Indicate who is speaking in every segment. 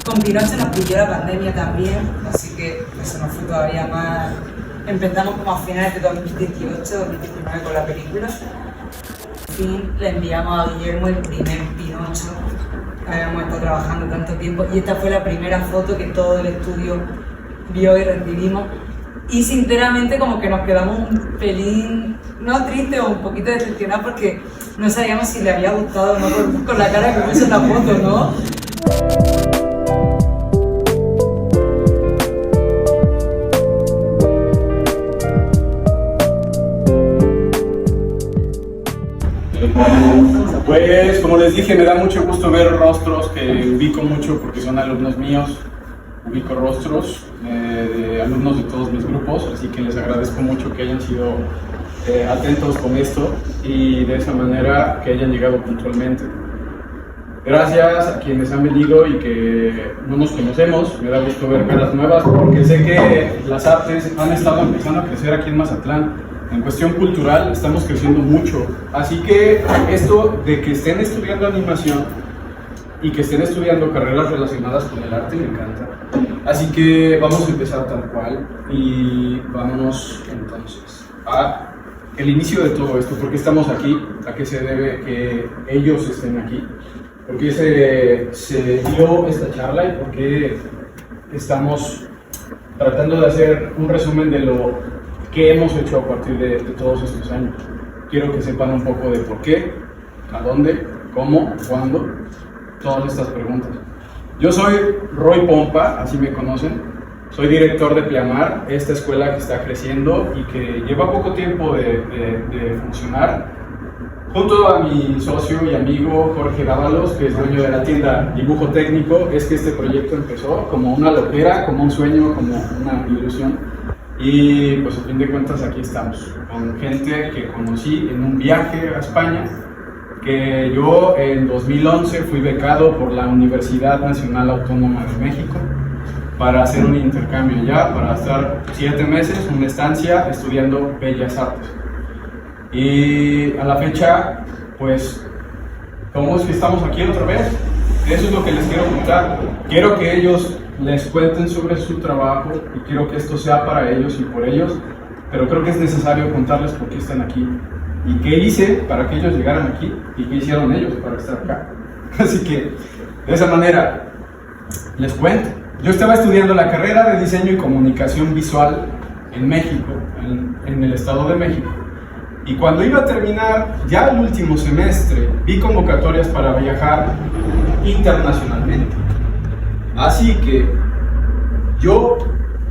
Speaker 1: Con Pinocho nos pilló la pandemia también, así que eso nos fue todavía más. Empezamos como a finales de 2018, 2019 con la película. En fin, le enviamos a Guillermo el primer Pinocho. Habíamos estado trabajando tanto tiempo y esta fue la primera foto que todo el estudio vio y recibimos. Y sinceramente como que nos quedamos un pelín, no triste o un poquito decepcionados porque no sabíamos si le había gustado o no con la cara que puso la foto, ¿no?
Speaker 2: Pues como les dije, me da mucho gusto ver rostros que ubico mucho porque son alumnos míos. Ubico rostros de alumnos de todos mis grupos, así que les agradezco mucho que hayan sido atentos con esto y de esa manera que hayan llegado puntualmente. Gracias a quienes han venido y que no nos conocemos, me da gusto ver caras nuevas porque sé que las artes han estado empezando a crecer aquí en Mazatlán. En cuestión cultural estamos creciendo mucho, así que esto de que estén estudiando animación y que estén estudiando carreras relacionadas con el arte me encanta. Así que vamos a empezar tal cual y vámonos entonces a el inicio de todo esto. ¿Por qué estamos aquí? ¿A qué se debe que ellos estén aquí? ¿Por qué se dio esta charla y por qué estamos tratando de hacer un resumen de lo que hemos hecho a partir de todos estos años? Quiero que sepan un poco de por qué, a dónde, cómo, cuándo, todas estas preguntas. Yo soy Roy Pompa, así me conocen. Soy director de Pleamar, esta escuela que está creciendo y que lleva poco tiempo de funcionar. Junto a mi socio y amigo Jorge Dávalos, que es dueño de la tienda Dibujo Técnico, es que este proyecto empezó como una locura, como un sueño, como una ilusión. Y pues a fin de cuentas aquí estamos, con gente que conocí en un viaje a España, que yo en 2011 fui becado por la Universidad Nacional Autónoma de México para hacer un intercambio allá, para estar 7 meses, una estancia estudiando Bellas Artes. Y a la fecha, pues, ¿cómo es que estamos aquí otra vez? Eso es lo que les quiero contar. Quiero que ellos les cuenten sobre su trabajo y quiero que esto sea para ellos y por ellos, pero creo que es necesario contarles por qué están aquí y qué hice para que ellos llegaran aquí y qué hicieron ellos para estar acá. Así que de esa manera les cuento. Yo estaba estudiando la carrera de diseño y comunicación visual en México, en el Estado de México, y cuando iba a terminar ya el último semestre vi convocatorias para viajar internacionalmente. Así que yo,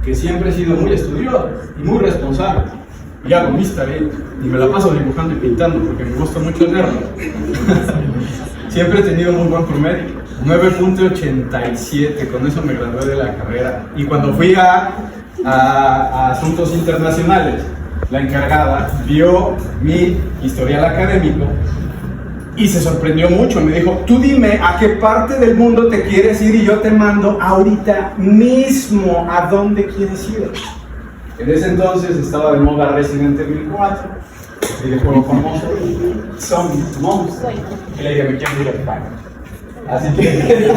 Speaker 2: que siempre he sido muy estudioso y muy responsable, y hago mis tareas, y me la paso dibujando y pintando porque me gusta mucho el nerd, siempre he tenido muy buen promedio, 9.87, con eso me gradué de la carrera. Y cuando fui a asuntos internacionales, la encargada vio mi historial académico y se sorprendió mucho. Me dijo, tú dime a qué parte del mundo te quieres ir y yo te mando ahorita mismo a dónde quieres ir. En ese entonces estaba de moda Resident Evil 4, el juego famoso, Zombies, Monsters, y le dije, me quiero ir a España. Así que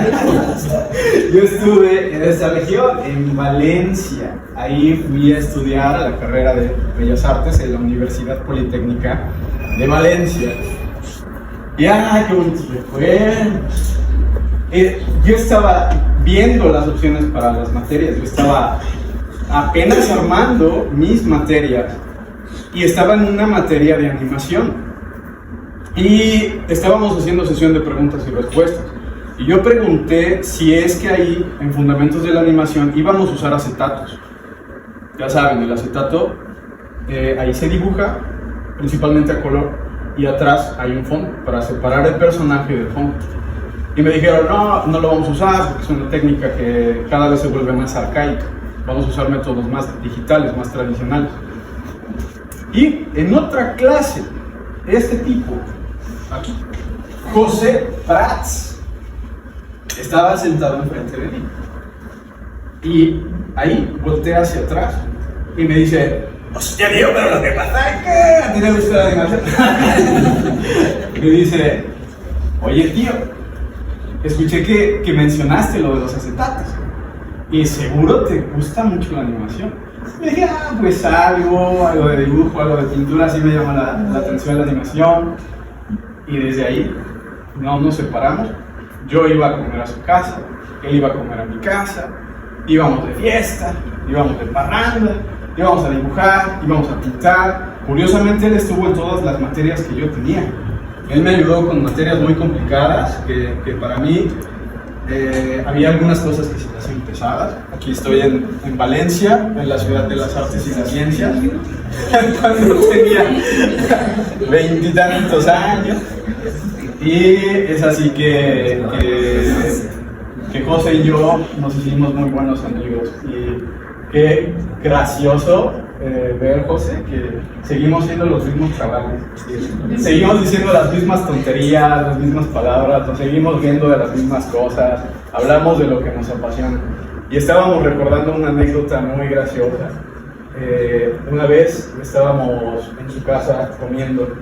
Speaker 2: yo estuve en esta región, en Valencia. Ahí fui a estudiar la carrera de Bellas Artes en la Universidad Politécnica de Valencia. Y ¡ay, qué bonito fue! Yo estaba viendo las opciones para las materias. Yo estaba apenas armando mis materias y estaba en una materia de animación. Y estábamos haciendo sesión de preguntas y respuestas. Y yo pregunté si es que ahí, en Fundamentos de la Animación, íbamos a usar acetatos. Ya saben, el acetato, ahí se dibuja, principalmente a color, y atrás hay un fondo, para separar el personaje del fondo. Y me dijeron, no, no lo vamos a usar, porque es una técnica que cada vez se vuelve más arcaica. Vamos a usar métodos más digitales, más tradicionales. Y en otra clase, este tipo, aquí, José Prats, estaba sentado enfrente de mí. Y ahí voltea hacia atrás y me dice, hostia, tío, pero lo que pasa es que a ti te gusta la animación. Me dice, oye, tío, escuché que mencionaste lo de los acetatos y seguro te gusta mucho la animación. Y dije, pues algo de dibujo, algo de pintura, así me llama la atención la animación. Y desde ahí no nos separamos. Yo iba a comer a su casa, él iba a comer a mi casa, íbamos de fiesta, íbamos de parranda, íbamos a dibujar, íbamos a pintar. Curiosamente él estuvo en todas las materias que yo tenía. Él me ayudó con materias muy complicadas que para mí había algunas cosas que se me hacían pesadas. Aquí estoy en Valencia, en la ciudad de las artes y las ciencias, cuando tenía 20 y tantos años. Y es así que José y yo nos hicimos muy buenos amigos. Y qué gracioso ver, José, que seguimos siendo los mismos chavales. Seguimos diciendo las mismas tonterías, las mismas palabras, nos seguimos viendo de las mismas cosas, hablamos de lo que nos apasiona. Y estábamos recordando una anécdota muy graciosa. Una vez estábamos en su casa comiendo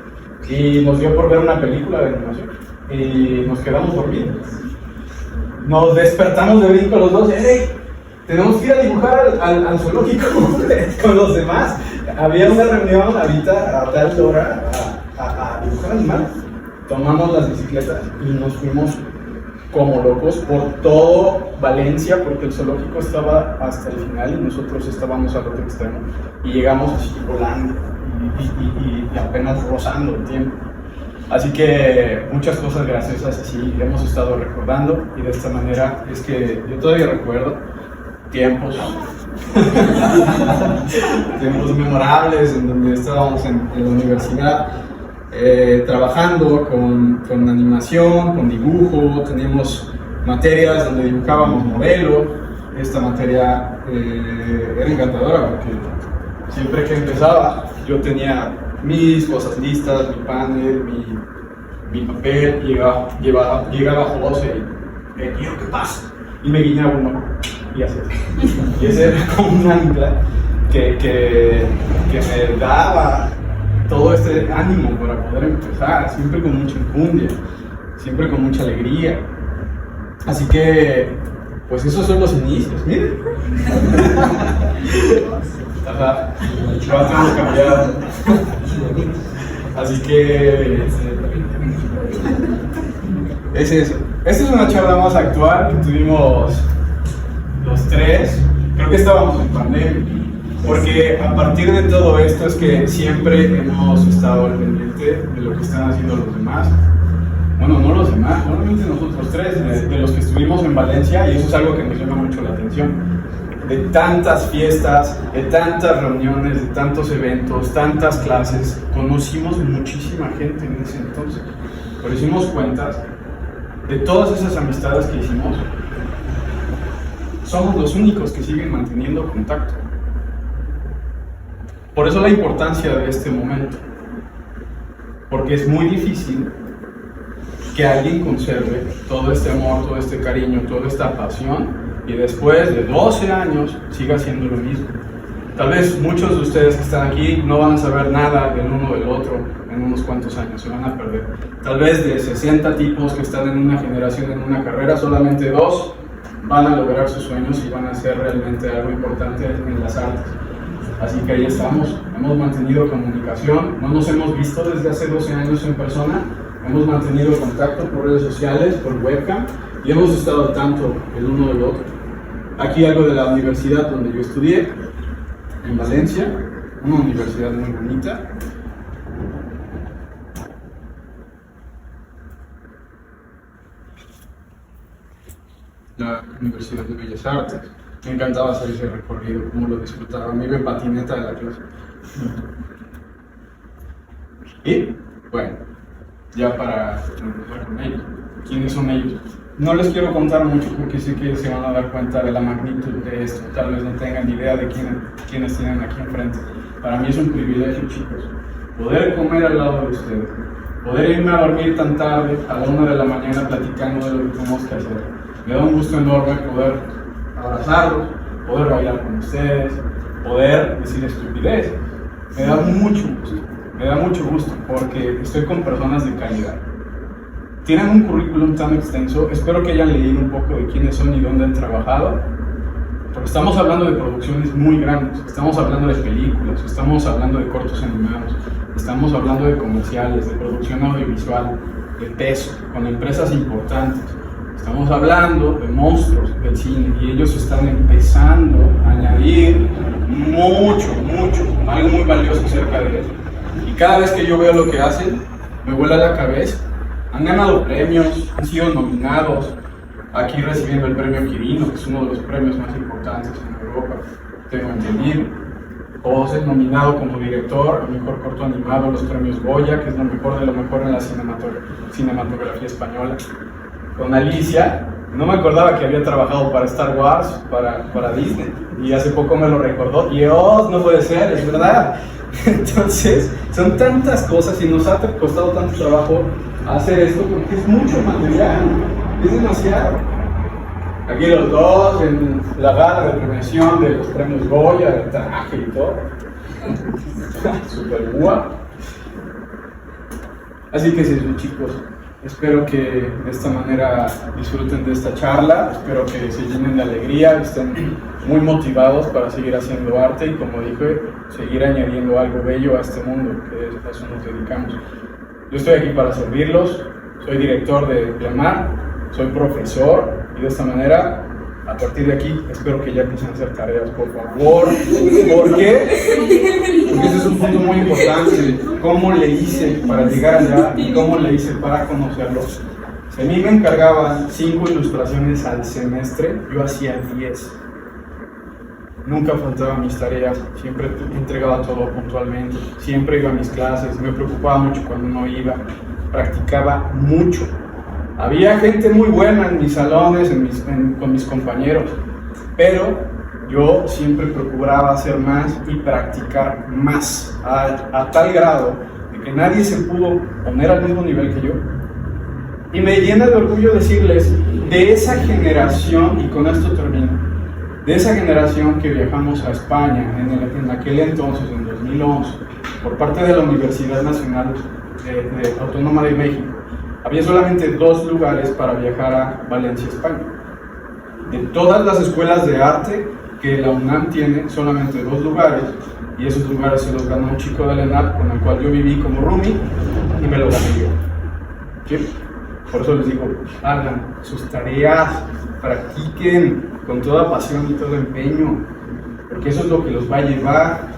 Speaker 2: y nos dio por ver una película de animación y nos quedamos dormidos. Nos despertamos de brinco los dos. ¡Hey! Tenemos que ir a dibujar al zoológico con los demás. Había una reunión ahorita a tal hora a dibujar animales. Tomamos las bicicletas y nos fuimos como locos por todo Valencia, porque el zoológico estaba hasta el final y nosotros estábamos al otro extremo. Y llegamos así volando y apenas rozando el tiempo. Así que muchas cosas graciosas así hemos estado recordando, y de esta manera es que yo todavía recuerdo tiempos memorables en donde estábamos en la universidad trabajando con animación, con dibujo. Teníamos materias donde dibujábamos modelo. Esta materia era encantadora porque siempre que empezaba yo tenía mis cosas listas, mi panel, mi papel, llegaba José y ¿qué pasa? Y me guiñaba uno y así. Y ese era como un ancla que me daba todo este ánimo para poder empezar, siempre con mucha enjundia, siempre con mucha alegría. Así que, pues esos son los inicios, miren. Ajá, ya tenemos cambiado. Así que es eso. Esta es una charla más actual que tuvimos los tres. Creo que estábamos en pandemia, porque a partir de todo esto es que siempre hemos estado al pendiente de lo que están haciendo los demás. Bueno, no los demás, normalmente nosotros tres, de los que estuvimos en Valencia, y eso es algo que nos llama mucho la atención. De tantas fiestas, de tantas reuniones, de tantos eventos, tantas clases, conocimos muchísima gente en ese entonces. Pero hicimos cuentas de todas esas amistades que hicimos. Somos los únicos que siguen manteniendo contacto. Por eso la importancia de este momento, porque es muy difícil que alguien conserve todo este amor, todo este cariño, toda esta pasión, y después de 12 años siga haciendo lo mismo. Tal vez muchos de ustedes que están aquí no van a saber nada del uno del otro en unos cuantos años, se van a perder. Tal vez de 60 tipos que están en una generación, en una carrera, solamente 2 van a lograr sus sueños y van a hacer realmente algo importante en las artes. Así que ahí estamos, hemos mantenido comunicación, no nos hemos visto desde hace 12 años en persona, hemos mantenido contacto por redes sociales, por webcam, y hemos estado al tanto el uno del otro. Aquí algo de la universidad donde yo estudié, en Valencia, una universidad muy bonita. La Universidad de Bellas Artes. Me encantaba hacer ese recorrido, cómo lo disfrutaba. Me iba en patineta de la clase. Y, bueno, ya para empezar con ellos. ¿Quiénes son ellos? No les quiero contar mucho porque sé que se van a dar cuenta de la magnitud de esto. Tal vez no tengan idea de quiénes tienen aquí enfrente. Para mí es un privilegio, chicos, poder comer al lado de ustedes, poder irme a dormir tan tarde, a la 1 de la mañana, platicando de lo que tenemos que hacer. Me da un gusto enorme poder abrazarlos, poder bailar con ustedes, poder decir estupideces. Me da mucho gusto porque estoy con personas de calidad. tienen un currículum tan extenso. Espero que hayan leído un poco de quiénes son y dónde han trabajado, porque estamos hablando de producciones muy grandes, estamos hablando de películas, estamos hablando de cortos animados, estamos hablando de comerciales, de producción audiovisual, de peso, con empresas importantes. Estamos hablando de monstruos del cine y ellos están empezando a añadir mucho, algo muy valioso acerca de eso. Y cada vez que yo veo lo que hacen, me vuela la cabeza. Han ganado premios, han sido nominados, aquí recibiendo el premio Quirino, que es uno de los premios más importantes en Europa, tengo entendido. José nominado como director a mejor corto animado, los premios Goya, que es lo mejor de lo mejor en la cinematografía española. Con Alicia, no me acordaba que había trabajado para Star Wars, para Disney, y hace poco me lo recordó. Dios, no puede ser, es verdad. Entonces, son tantas cosas y nos ha costado tanto trabajo hacer esto porque es mucho material, es demasiado. Aquí los dos en la gala de premiación de los premios Goya, del traje y todo. Super guapo. Así que sí, chicos, espero que de esta manera disfruten de esta charla, espero que se llenen de alegría, estén muy motivados para seguir haciendo arte y, como dije, seguir añadiendo algo bello a este mundo, que a eso nos dedicamos. Yo estoy aquí para servirlos, soy director de Plemar, soy profesor y de esta manera, a partir de aquí, espero que ya empiecen a hacer tareas, por favor. ¿Por qué? Porque ese es un punto muy importante. ¿Cómo le hice para llegar allá y cómo le hice para conocerlos? Si a mí me encargaban 5 ilustraciones al semestre, yo hacía 10. Nunca faltaba mis tareas, siempre entregaba todo puntualmente, siempre iba a mis clases, me preocupaba mucho cuando no iba, practicaba mucho. Había gente muy buena en mis salones, con mis compañeros, pero yo siempre procuraba hacer más y practicar más, a tal grado de que nadie se pudo poner al mismo nivel que yo. Y me llena de orgullo decirles, de esa generación, y con esto termino, de esa generación que viajamos a España en aquel entonces, en 2011, por parte de la Universidad Nacional Autónoma de México, había solamente 2 lugares para viajar a Valencia, España. De todas las escuelas de arte que la UNAM tiene, solamente 2 lugares, y esos lugares se los ganó un chico de la ENAP con el cual yo viví como roomie, y me lo gané yo. ¿Sí? Por eso les digo, hagan sus tareas, practiquen con toda pasión y todo empeño, porque eso es lo que los va a llevar.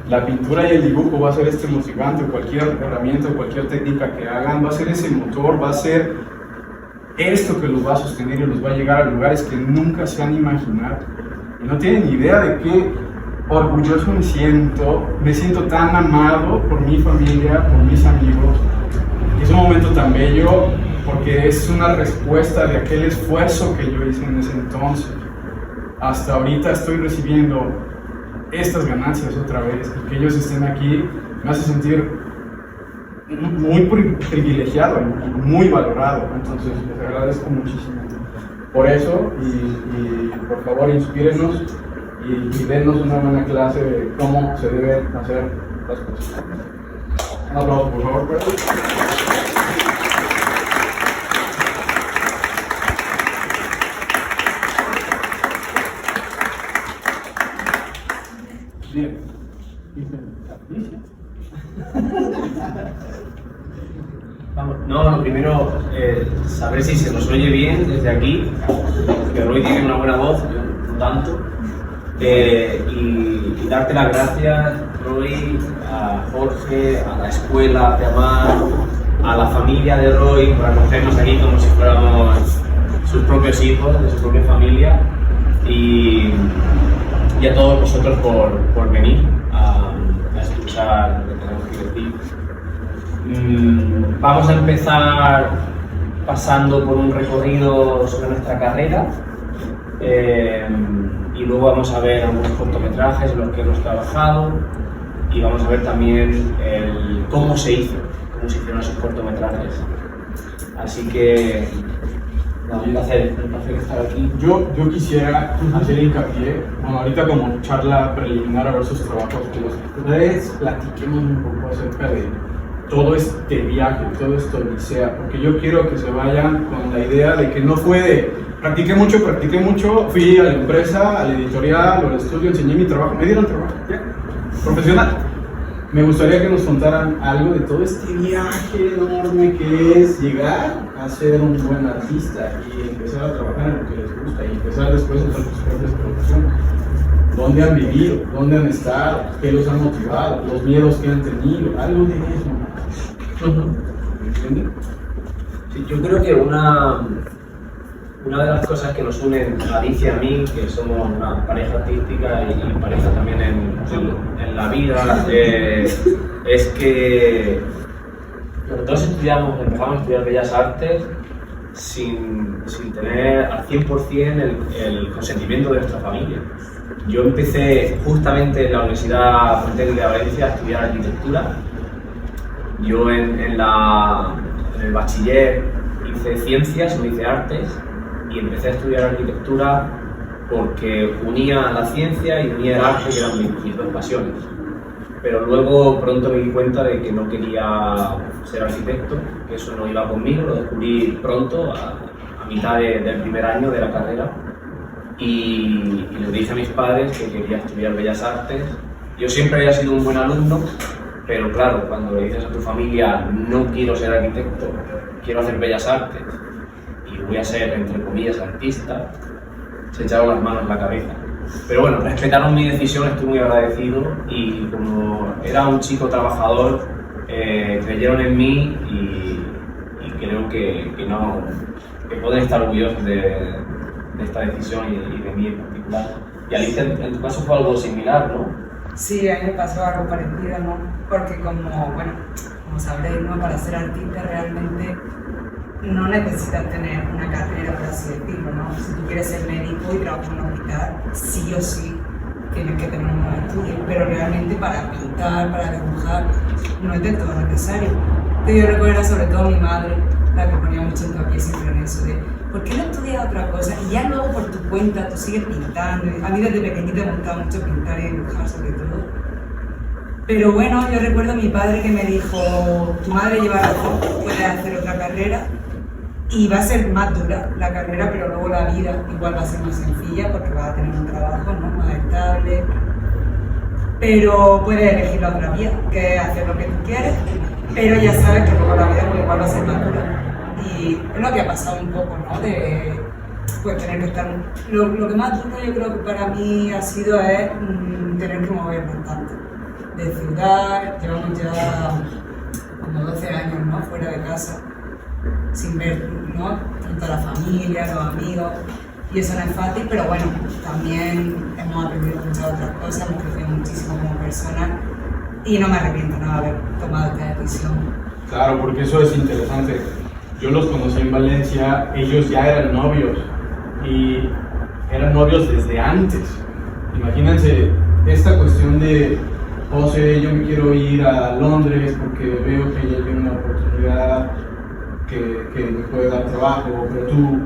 Speaker 2: La pintura y el dibujo va a ser este motivante, o cualquier herramienta o cualquier técnica que hagan, va a ser ese motor, va a ser esto que los va a sostener y los va a llegar a lugares que nunca se han imaginado. Y no tienen idea de qué orgulloso me siento tan amado por mi familia, por mis amigos. Es un momento tan bello porque es una respuesta de aquel esfuerzo que yo hice en ese entonces. Hasta ahorita estoy recibiendo estas ganancias otra vez, y que ellos estén aquí me hace sentir muy privilegiado y muy valorado. Entonces les agradezco muchísimo por eso, y por favor inspírenos y denos una buena clase de cómo se deben hacer las cosas. Un aplauso, por favor. Bien.
Speaker 3: Vamos, no, primero saber si se nos oye bien desde aquí, que Roy tiene una buena voz, yo no tanto, y darte las gracias, Roy, a Jorge, a la escuela de Amar, a la familia de Roy por acogernos aquí como si fuéramos sus propios hijos, de su propia familia, y a todos vosotros por venir a escuchar lo que tenemos que decir. Vamos a empezar pasando por un recorrido sobre nuestra carrera, y luego vamos a ver algunos cortometrajes, los que hemos trabajado, y vamos a ver también cómo se hicieron esos cortometrajes. Así que un placer estar aquí.
Speaker 2: Yo quisiera hacer hincapié, bueno, ahorita como charla preliminar a ver sus trabajos, que los tres platiquemos un poco acerca de todo este viaje, todo esto odisea, porque yo quiero que se vayan con la idea de que no fue de practiqué mucho, fui a la empresa, a la editorial o al estudio, enseñé mi trabajo, me dieron trabajo, ya, profesional. Me gustaría que nos contaran algo de todo este viaje enorme que es llegar a ser un buen artista y empezar a trabajar en lo que les gusta y empezar después a hacer sus propias producciones. ¿Dónde han vivido? ¿Dónde han estado? ¿Qué los han motivado? ¿Los miedos que han tenido? Algo de eso. ¿Me entienden?
Speaker 3: Sí, yo creo que una de las cosas que nos unen a Alicia y a mí, que somos una pareja artística y pareja también en la vida, es que los dos empezamos a estudiar Bellas Artes sin tener al 100% el consentimiento de nuestra familia. Yo empecé justamente en la Universidad Politécnica de Valencia a estudiar arquitectura. Yo en el bachiller hice ciencias, no hice artes, y empecé a estudiar arquitectura porque unía la ciencia y unía el arte, que eran mis dos pasiones. Pero luego pronto me di cuenta de que no quería ser arquitecto, que eso no iba conmigo, lo descubrí pronto, a mitad del primer año de la carrera. Y le dije a mis padres que quería estudiar Bellas Artes. Yo siempre había sido un buen alumno, pero claro, cuando le dices a tu familia no quiero ser arquitecto, quiero hacer Bellas Artes y voy a ser, entre comillas, artista, se echaron las manos en la cabeza. Pero bueno, respetaron mi decisión, estoy muy agradecido y como era un chico trabajador, creyeron en mí y creo que pueden estar orgullosos de esta decisión y de mí en particular. Y Alicia, en tu caso fue algo similar, ¿no?
Speaker 1: Sí, a mí me pasó algo parecido, ¿no? Porque como sabréis, ¿no? Para ser artista realmente no necesitas tener una carrera, por así decirlo, ¿no? Si tú quieres ser médico y trabajar en un hospital, sí o sí tienes que tener unos estudios, pero realmente para pintar, para dibujar, no es del todo necesario. Yo recuerdo sobre todo a mi madre, la que ponía mucho hincapié siempre en eso de ¿por qué no estudias otra cosa? Y ya luego por tu cuenta tú sigues pintando. A mí desde pequeñita me gustaba mucho pintar y dibujar sobre todo. Pero bueno, yo recuerdo a mi padre que me dijo, tu madre lleva razón, puedes hacer otra carrera y va a ser más dura la carrera, pero luego la vida igual va a ser más sencilla porque vas a tener un trabajo, ¿no? Más estable. Pero puedes elegir la otra vía, que es hacer lo que tú quieres, pero ya sabes que luego la vida pues, igual va a ser más dura. Y es lo que ha pasado un poco, ¿no? De pues, tener que estar... Lo que más duro yo creo que para mí ha sido es tener que movernos tanto. De ciudad, llevamos ya como 12 años, ¿no? Fuera de casa, sin ver, ¿no? Junto a la familia, los amigos, y eso no es fácil, pero bueno, también hemos aprendido muchas otras cosas, hemos crecido muchísimo como personas y no me arrepiento nada de haber tomado esta decisión.
Speaker 2: Claro, porque eso es interesante. Yo los conocí en Valencia, ellos ya eran novios y eran novios desde antes. Imagínense esta cuestión de José, yo me quiero ir a Londres porque veo que ella tiene una oportunidad que me puede dar trabajo, pero tú,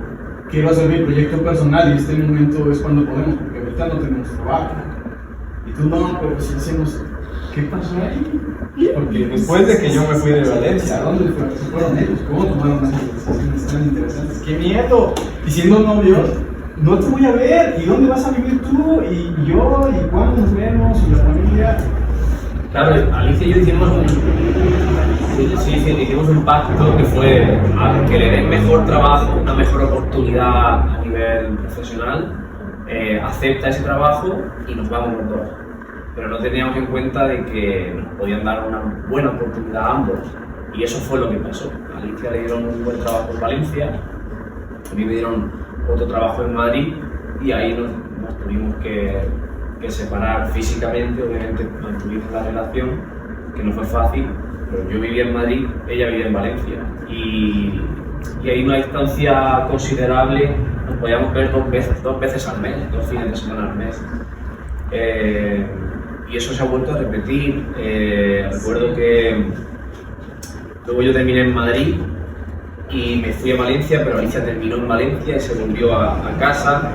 Speaker 2: quiero hacer mi proyecto personal y este momento es cuando podemos, porque ahorita no tenemos trabajo. Y tú, no, pero si hacemos, ¿qué pasó ahí? Porque después de que yo me fui de Valencia, ¿a dónde fueron ellos? ¿Cómo tomaron esas decisiones tan interesantes? ¡Qué miedo! Y siendo novios, no te voy a ver, ¿y dónde vas a vivir tú? ¿Y yo? ¿Y cuándo nos vemos? ¿Y la familia?
Speaker 3: Claro, Alicia y yo hicimos un pacto que fue que le den mejor trabajo, una mejor oportunidad a nivel profesional, acepta ese trabajo y nos vamos los dos. Pero no teníamos en cuenta de que nos podían dar una buena oportunidad a ambos. Y eso fue lo que pasó. A Alicia le dieron un buen trabajo en Valencia, a mí me dieron otro trabajo en Madrid y ahí nos tuvimos que separar físicamente. Obviamente mantuvimos la relación, que no fue fácil, pero yo vivía en Madrid, ella vivía en Valencia y hay una distancia considerable, nos podíamos ver dos veces al mes, 2 fines de semana al mes. Y eso se ha vuelto a repetir. Recuerdo que luego yo terminé en Madrid y me fui a Valencia, pero Alicia terminó en Valencia y se volvió a casa.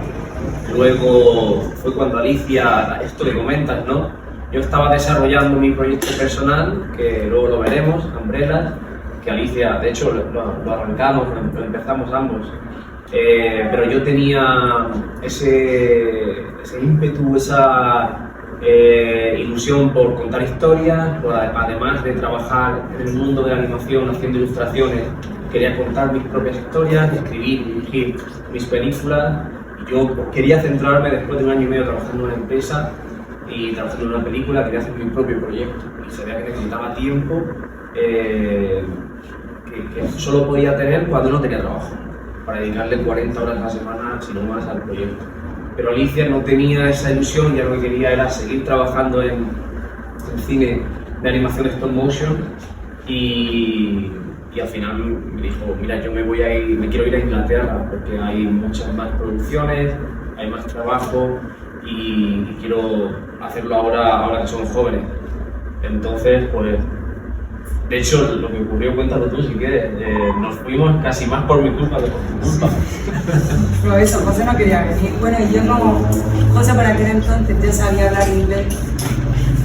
Speaker 3: Luego fue cuando Alicia, esto que comentas, ¿no? Yo estaba desarrollando mi proyecto personal, que luego lo veremos, Umbrellas, que Alicia, de hecho, lo arrancamos, lo empezamos ambos. Pero yo tenía ese ímpetu, esa ilusión por contar historias, además de trabajar en el mundo de la animación haciendo ilustraciones, quería contar mis propias historias, escribir, dirigir mis películas. Yo quería centrarme, después de 1 año y medio trabajando en una empresa y trabajando en una película, quería hacer mi propio proyecto y sabía que necesitaba tiempo que solo podía tener cuando no tenía trabajo, para dedicarle 40 horas a la semana, si no más, al proyecto. Pero Alicia no tenía esa ilusión, ya lo que quería era seguir trabajando en cine de animación stop motion y al final me dijo, mira, yo me quiero ir a Inglaterra porque hay muchas más producciones, hay más trabajo y quiero hacerlo ahora que son jóvenes. Entonces, pues, de hecho, lo que ocurrió, cuéntalo tú si quieres, nos fuimos casi más por mi culpa que por tu culpa.
Speaker 1: Pero eso, José no quería venir. Bueno, y yo como José por aquel entonces ya sabía hablar inglés,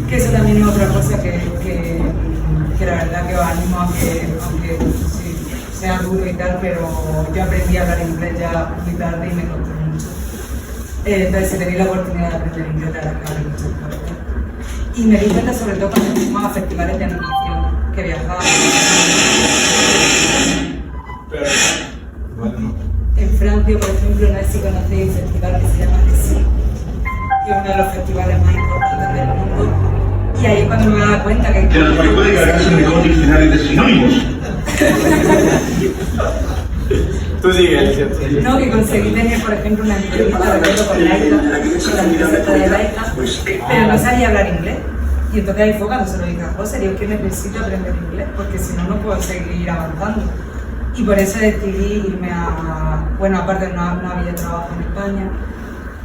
Speaker 1: que eso también es otra cosa que la verdad que os animo a que, aunque sí, sea duro y tal, pero yo aprendí a hablar inglés ya muy tarde y me costó mucho. Entonces, si tenéis la oportunidad de aprender inglés, la verdad que vale mucho la pena. Y me di cuenta sobre todo cuando fuimos a festivales de animación, que viajaba. En Francia, por ejemplo, no sé si conocéis un festival que se llama ESI, que es uno de los festivales más importantes del mundo. Y ahí es cuando me daba cuenta que...
Speaker 4: Que nos puede cargar el mejor diccionario de sinónimos.
Speaker 2: Tú sigue, Alicia.
Speaker 1: No, que conseguí tener, por ejemplo, una entrevista con Laika, con la empresa de Laika, pero no sabía hablar inglés. Y entonces ahí fue cuando se lo dije a José, digo que necesito aprender inglés, porque si no, no puedo seguir avanzando. Y por eso decidí irme a... Bueno, aparte no había trabajo en España,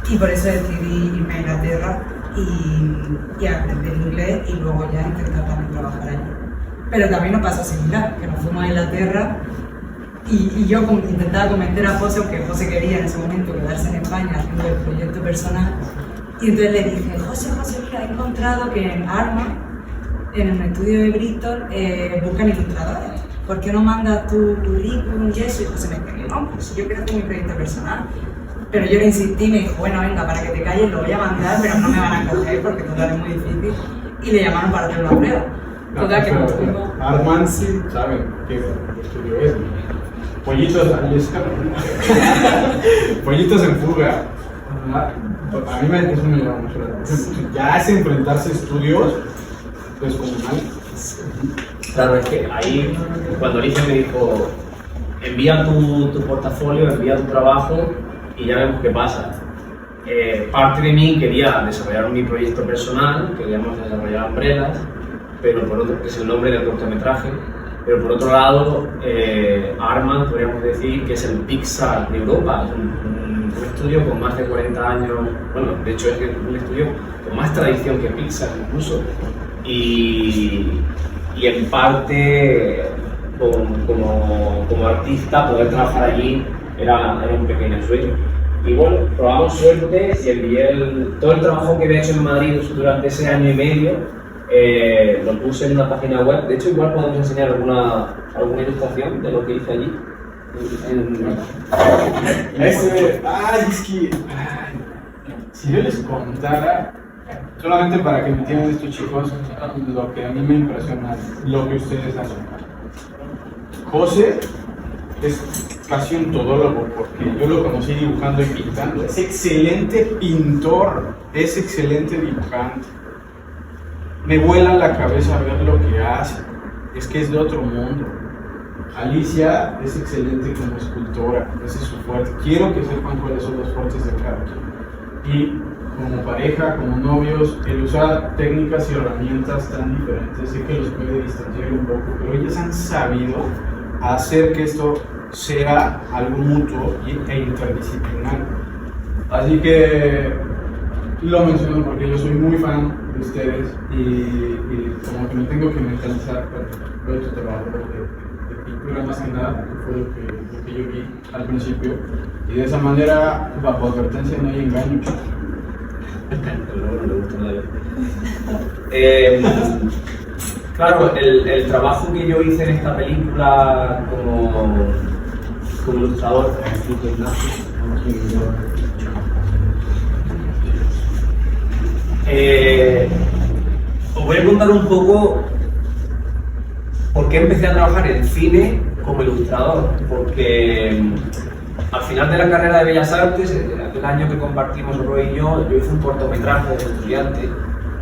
Speaker 1: y por eso decidí irme a Inglaterra y aprender inglés y luego ya intentar también trabajar allí. Pero también nos pasó similar, que nos fuimos a Inglaterra y yo intentaba convencer a José, aunque José quería en ese momento quedarse en España haciendo el proyecto personal. Y entonces le dije, José, mira, he encontrado que en Arma, en un estudio de Bristol, buscan ilustradores. ¿Por qué no mandas tu currículum y eso? Y José me dijo, no, pues yo quiero hacer mi proyecto personal. Pero yo le insistí y me dijo, bueno, venga, para que te calles lo voy a mandar, pero no me van a coger porque total es muy difícil. Y le llamaron para hacer una prueba. Total que nos fuimos.
Speaker 2: Arman sí saben qué estudio es. Pollitos, Pollitos en fuga. A mí eso me llama mucho la atención. Ya es enfrentarse a estudios descomunales.
Speaker 3: Claro, es que ahí, cuando Alicia me dijo, envía tu portafolio, envía tu trabajo y ya vemos qué pasa. Parte de mí quería desarrollar mi proyecto personal, queríamos desarrollar Umbrellas, pero por otro, que es el nombre del cortometraje, pero por otro lado, Arman, podríamos decir que es el Pixar de Europa, es un estudio con más de 40 años, bueno, de hecho es un estudio con más tradición que Pixar incluso, y en parte como artista poder trabajar allí era un pequeño sueño. Y bueno, probamos suerte y envié todo el trabajo que había hecho en Madrid durante ese año y medio, lo puse en una página web. De hecho, igual podemos enseñar alguna ilustración de lo que hice allí.
Speaker 2: Si yo les contara, solamente para que me entiendan estos chicos, lo que a mí me impresiona, lo que ustedes hacen. José es casi un todólogo, porque yo lo conocí dibujando y pintando. Es excelente pintor, es excelente dibujante. Me vuela la cabeza ver lo que hace, es que es de otro mundo. Alicia es excelente como escultora, ese es su fuerte. Quiero que sepan cuáles son los fuertes de cada quien. Y como pareja, como novios, el usar técnicas y herramientas tan diferentes, sé que los puede distanciar un poco, pero ellas han sabido hacer que esto sea algo mutuo e interdisciplinar. Así que lo menciono porque yo soy muy fan de ustedes y como que me tengo que mentalizar con tu trabajo de pintura más que nada, que fue lo que yo vi al principio, y de esa manera, bajo advertencia, no hay engaño.
Speaker 3: No le gusta nada. Claro, el trabajo que yo hice en esta película como ilustrador, os voy a contar un poco por qué empecé a trabajar en cine como ilustrador, porque al final de la carrera de Bellas Artes, aquel año que compartimos Roy y yo hice un cortometraje de estudiante,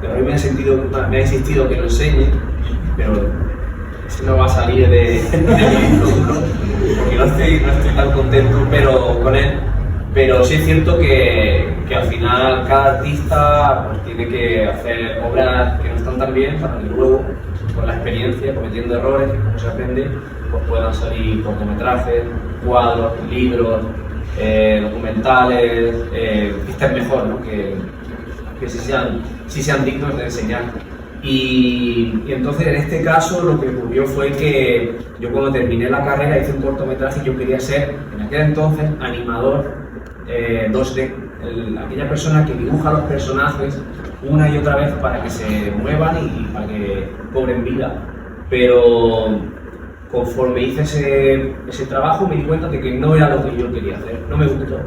Speaker 3: que a mí me ha insistido que lo enseñe, pero ese no va a salir de mi producto, porque no estoy tan contento con él. Pero sí es cierto que al final cada artista pues, tiene que hacer obras que no están tan bien para que luego, con la experiencia, cometiendo errores, que como se aprende, pues puedan salir cortometrajes, cuadros, libros, documentales, que estén mejor, ¿no? que sí sean dignos de enseñar. Y entonces en este caso lo que ocurrió fue que yo cuando terminé la carrera hice un cortometraje y yo quería ser, en aquel entonces, animador 2D, aquella persona que dibuja a los personajes una y otra vez para que se muevan y para que cobren vida. Pero conforme hice ese trabajo me di cuenta de que no era lo que yo quería hacer, no me gustó.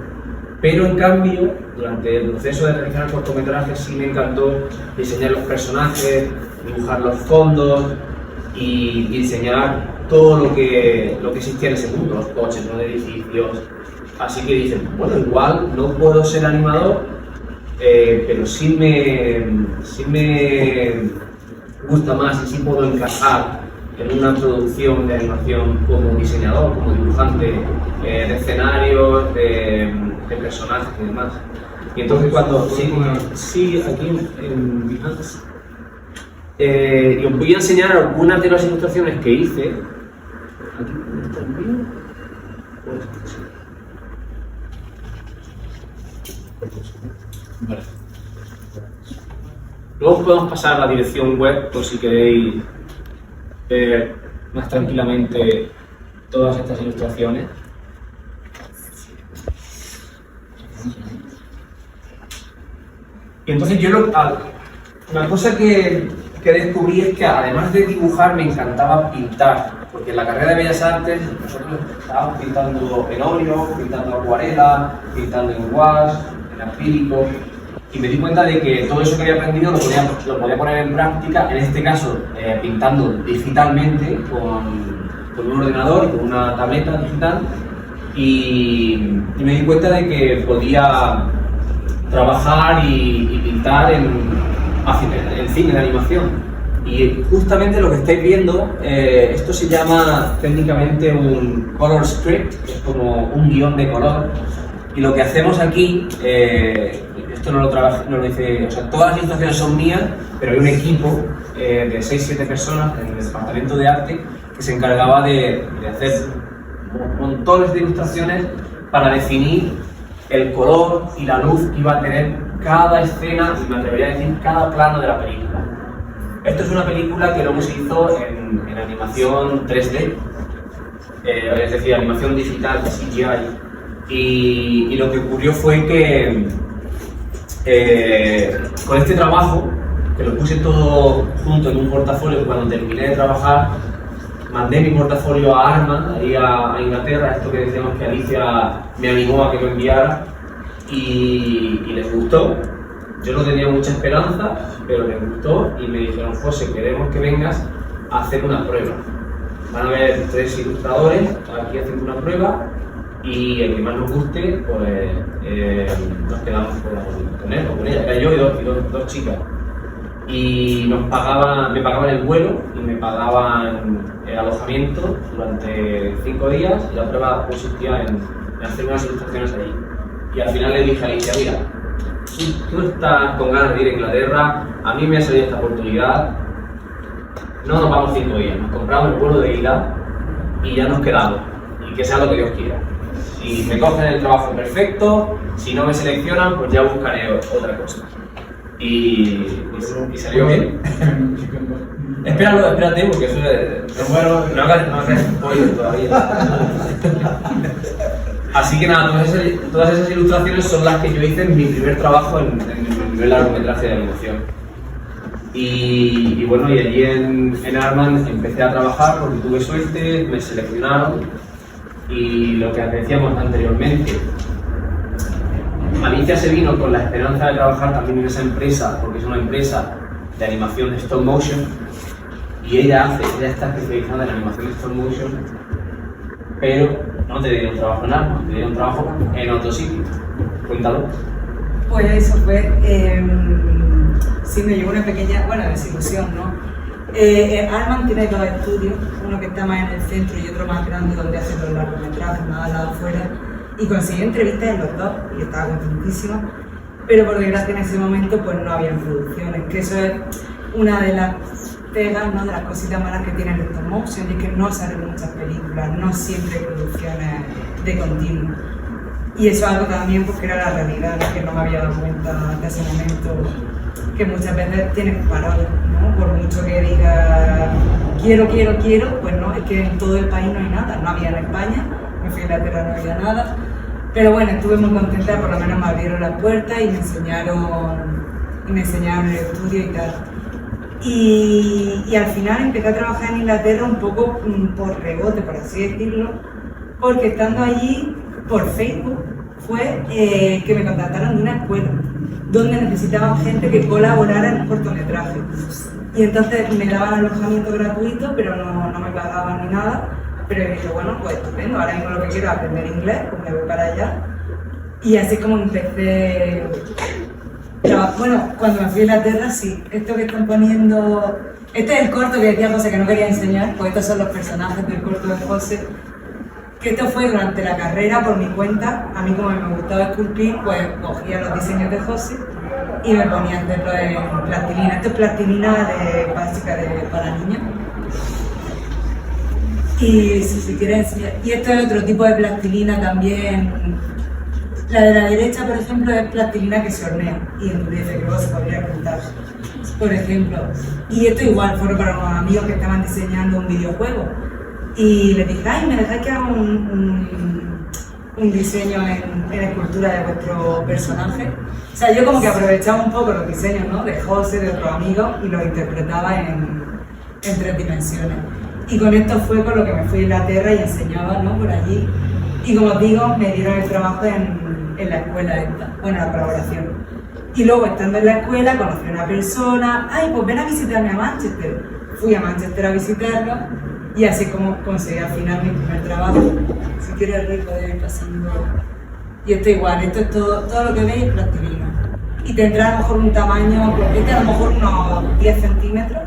Speaker 3: Pero en cambio, durante el proceso de realizar el cortometraje sí me encantó diseñar los personajes, dibujar los fondos y diseñar todo lo que existía en ese mundo, los coches, los edificios. Así que dije, bueno, igual no puedo ser animador, pero sí me gusta más y sí puedo encajar en una producción de animación como diseñador, como dibujante de escenarios, de personajes y demás. Y entonces cuando... Sí, aquí en Behance. Y os voy a enseñar algunas de las ilustraciones que hice. Aquí está el mío. Vale. Luego podemos pasar a la dirección web por si queréis ver más tranquilamente todas estas ilustraciones. Y entonces yo una cosa que descubrí es que además de dibujar me encantaba pintar, porque en la carrera de Bellas Artes nosotros estábamos pintando en óleo, pintando acuarela, pintando en gouache, en acrílico, y me di cuenta de que todo eso que había aprendido lo podía poner en práctica, en este caso pintando digitalmente con un ordenador y con una tableta digital, y me di cuenta de que podía trabajar y pintar en cine, en animación. Y justamente lo que estáis viendo, esto se llama técnicamente un color script, que es como un guión de color. Y lo que hacemos aquí, esto no lo hice, o sea, todas las ilustraciones son mías, pero hay un equipo de 6-7 personas en el departamento de arte que se encargaba de hacer montones de ilustraciones para definir el color y la luz que iba a tener cada escena, y me atrevería a decir cada plano de la película. Esto es una película que luego se hizo en animación 3D, es decir, animación digital, CGI. Y lo que ocurrió fue que con este trabajo, que lo puse todo junto en un portafolio, cuando terminé de trabajar, mandé mi portafolio a Arma, ahí a Inglaterra, esto que decíamos que Alicia me animó a que lo enviara, y les gustó. Yo no tenía mucha esperanza, pero les gustó y me dijeron: José, queremos que vengas a hacer una prueba. Van a haber 3 ilustradores aquí haciendo una prueba, y el que más nos guste, pues nos quedamos con él o con ella. Era yo y dos chicas. Y me pagaban el vuelo y me pagaban el alojamiento durante 5 días, y la prueba consistía en hacer unas ilustraciones allí. Y al final le dije a Alicia: mira, tú estás con ganas de ir a Inglaterra, a mí me ha salido esta oportunidad, no nos vamos 5 días, nos compramos el vuelo de ida y ya nos quedamos, y que sea lo que Dios quiera. Si me cogen el trabajo, perfecto; si no me seleccionan, pues ya buscaré otra cosa. Y salió bien. Espérate, porque eso es... No hagas spoiler todavía. Así que nada, todas esas ilustraciones son las que yo hice en mi primer trabajo en mi primer largometraje de animación. Y bueno, y allí en Arman empecé a trabajar porque tuve suerte, me seleccionaron y lo que decíamos anteriormente, Alicia se vino con la esperanza de trabajar también en esa empresa, porque es una empresa de animación de stop motion y ella está especializada en animación de stop motion, pero no te dieron trabajo en Arman, te dieron trabajo en otro sitio. Cuéntalo.
Speaker 1: Pues eso fue, sí me llevó una pequeña, desilusión, ¿no? Arman tiene dos estudios, uno que está más en el centro y otro más grande donde hacen los largometrajes, más al lado afuera, y conseguí entrevistas en los dos y estaba contentísima, pero por desgracia en ese momento pues no había producciones, que eso es una de las pegas, ¿no? De las cositas malas que tiene el stop motion, y es que no salen muchas películas, no siempre hay producciones de continuo. Y eso es algo también porque era la realidad, ¿no? Que no me había dado cuenta de ese momento, que muchas veces tienes parado, ¿no? Por mucho que diga quiero, pues no, es que en todo el país no hay nada, no había en España, me fui a Inglaterra, no había nada, pero bueno, estuve muy contenta, por lo menos me abrieron las puertas y me enseñaron el estudio y tal. Y al final empecé a trabajar en Inglaterra un poco por rebote, por así decirlo, porque estando allí, por Facebook, fue que me contactaron de una escuela donde necesitaban gente que colaborara en un cortometraje. Y entonces me daban alojamiento gratuito, pero no me pagaban ni nada. Pero dije, bueno, pues estupendo, ahora mismo lo que quiero es aprender inglés, pues me voy para allá. Y así como empecé. Bueno, cuando me fui a Inglaterra, sí, esto que están poniendo. Este es el corto que decía José que no quería enseñar, pues estos son los personajes del corto de José. Que esto fue durante la carrera por mi cuenta. A mí, como me gustaba esculpir, pues cogía los diseños de José y me ponía a hacerlo en plastilina. Esto es plastilina básica para niños. Y si quieres enseñar. Y esto es otro tipo de plastilina también. La de la derecha, por ejemplo, es plastilina que se hornea y endurece, que luego se podría pintar, por ejemplo. Y esto igual fueron para unos amigos que estaban diseñando un videojuego. Y les dije, ay, ¿me dejáis que haga un diseño en escultura de vuestro personaje? O sea, yo como que aprovechaba un poco los diseños, ¿no? De José, de otros amigos, y los interpretaba en 3 dimensiones. Y con esto fue con lo que me fui a Inglaterra y enseñaba, ¿no? Por allí. Y como os digo, me dieron el trabajo en la escuela esta, la colaboración. Y luego, estando en la escuela, conocí a una persona, ay, pues ven a visitarme a Manchester. Fui a Manchester a visitarlo. Y así como conseguí al final mi primer trabajo. Si quieres Rey, podéis ir pasando. Y esto igual, esto es todo lo que veis es plastilina. Y tendrá a lo mejor un tamaño, este a lo mejor unos 10 centímetros,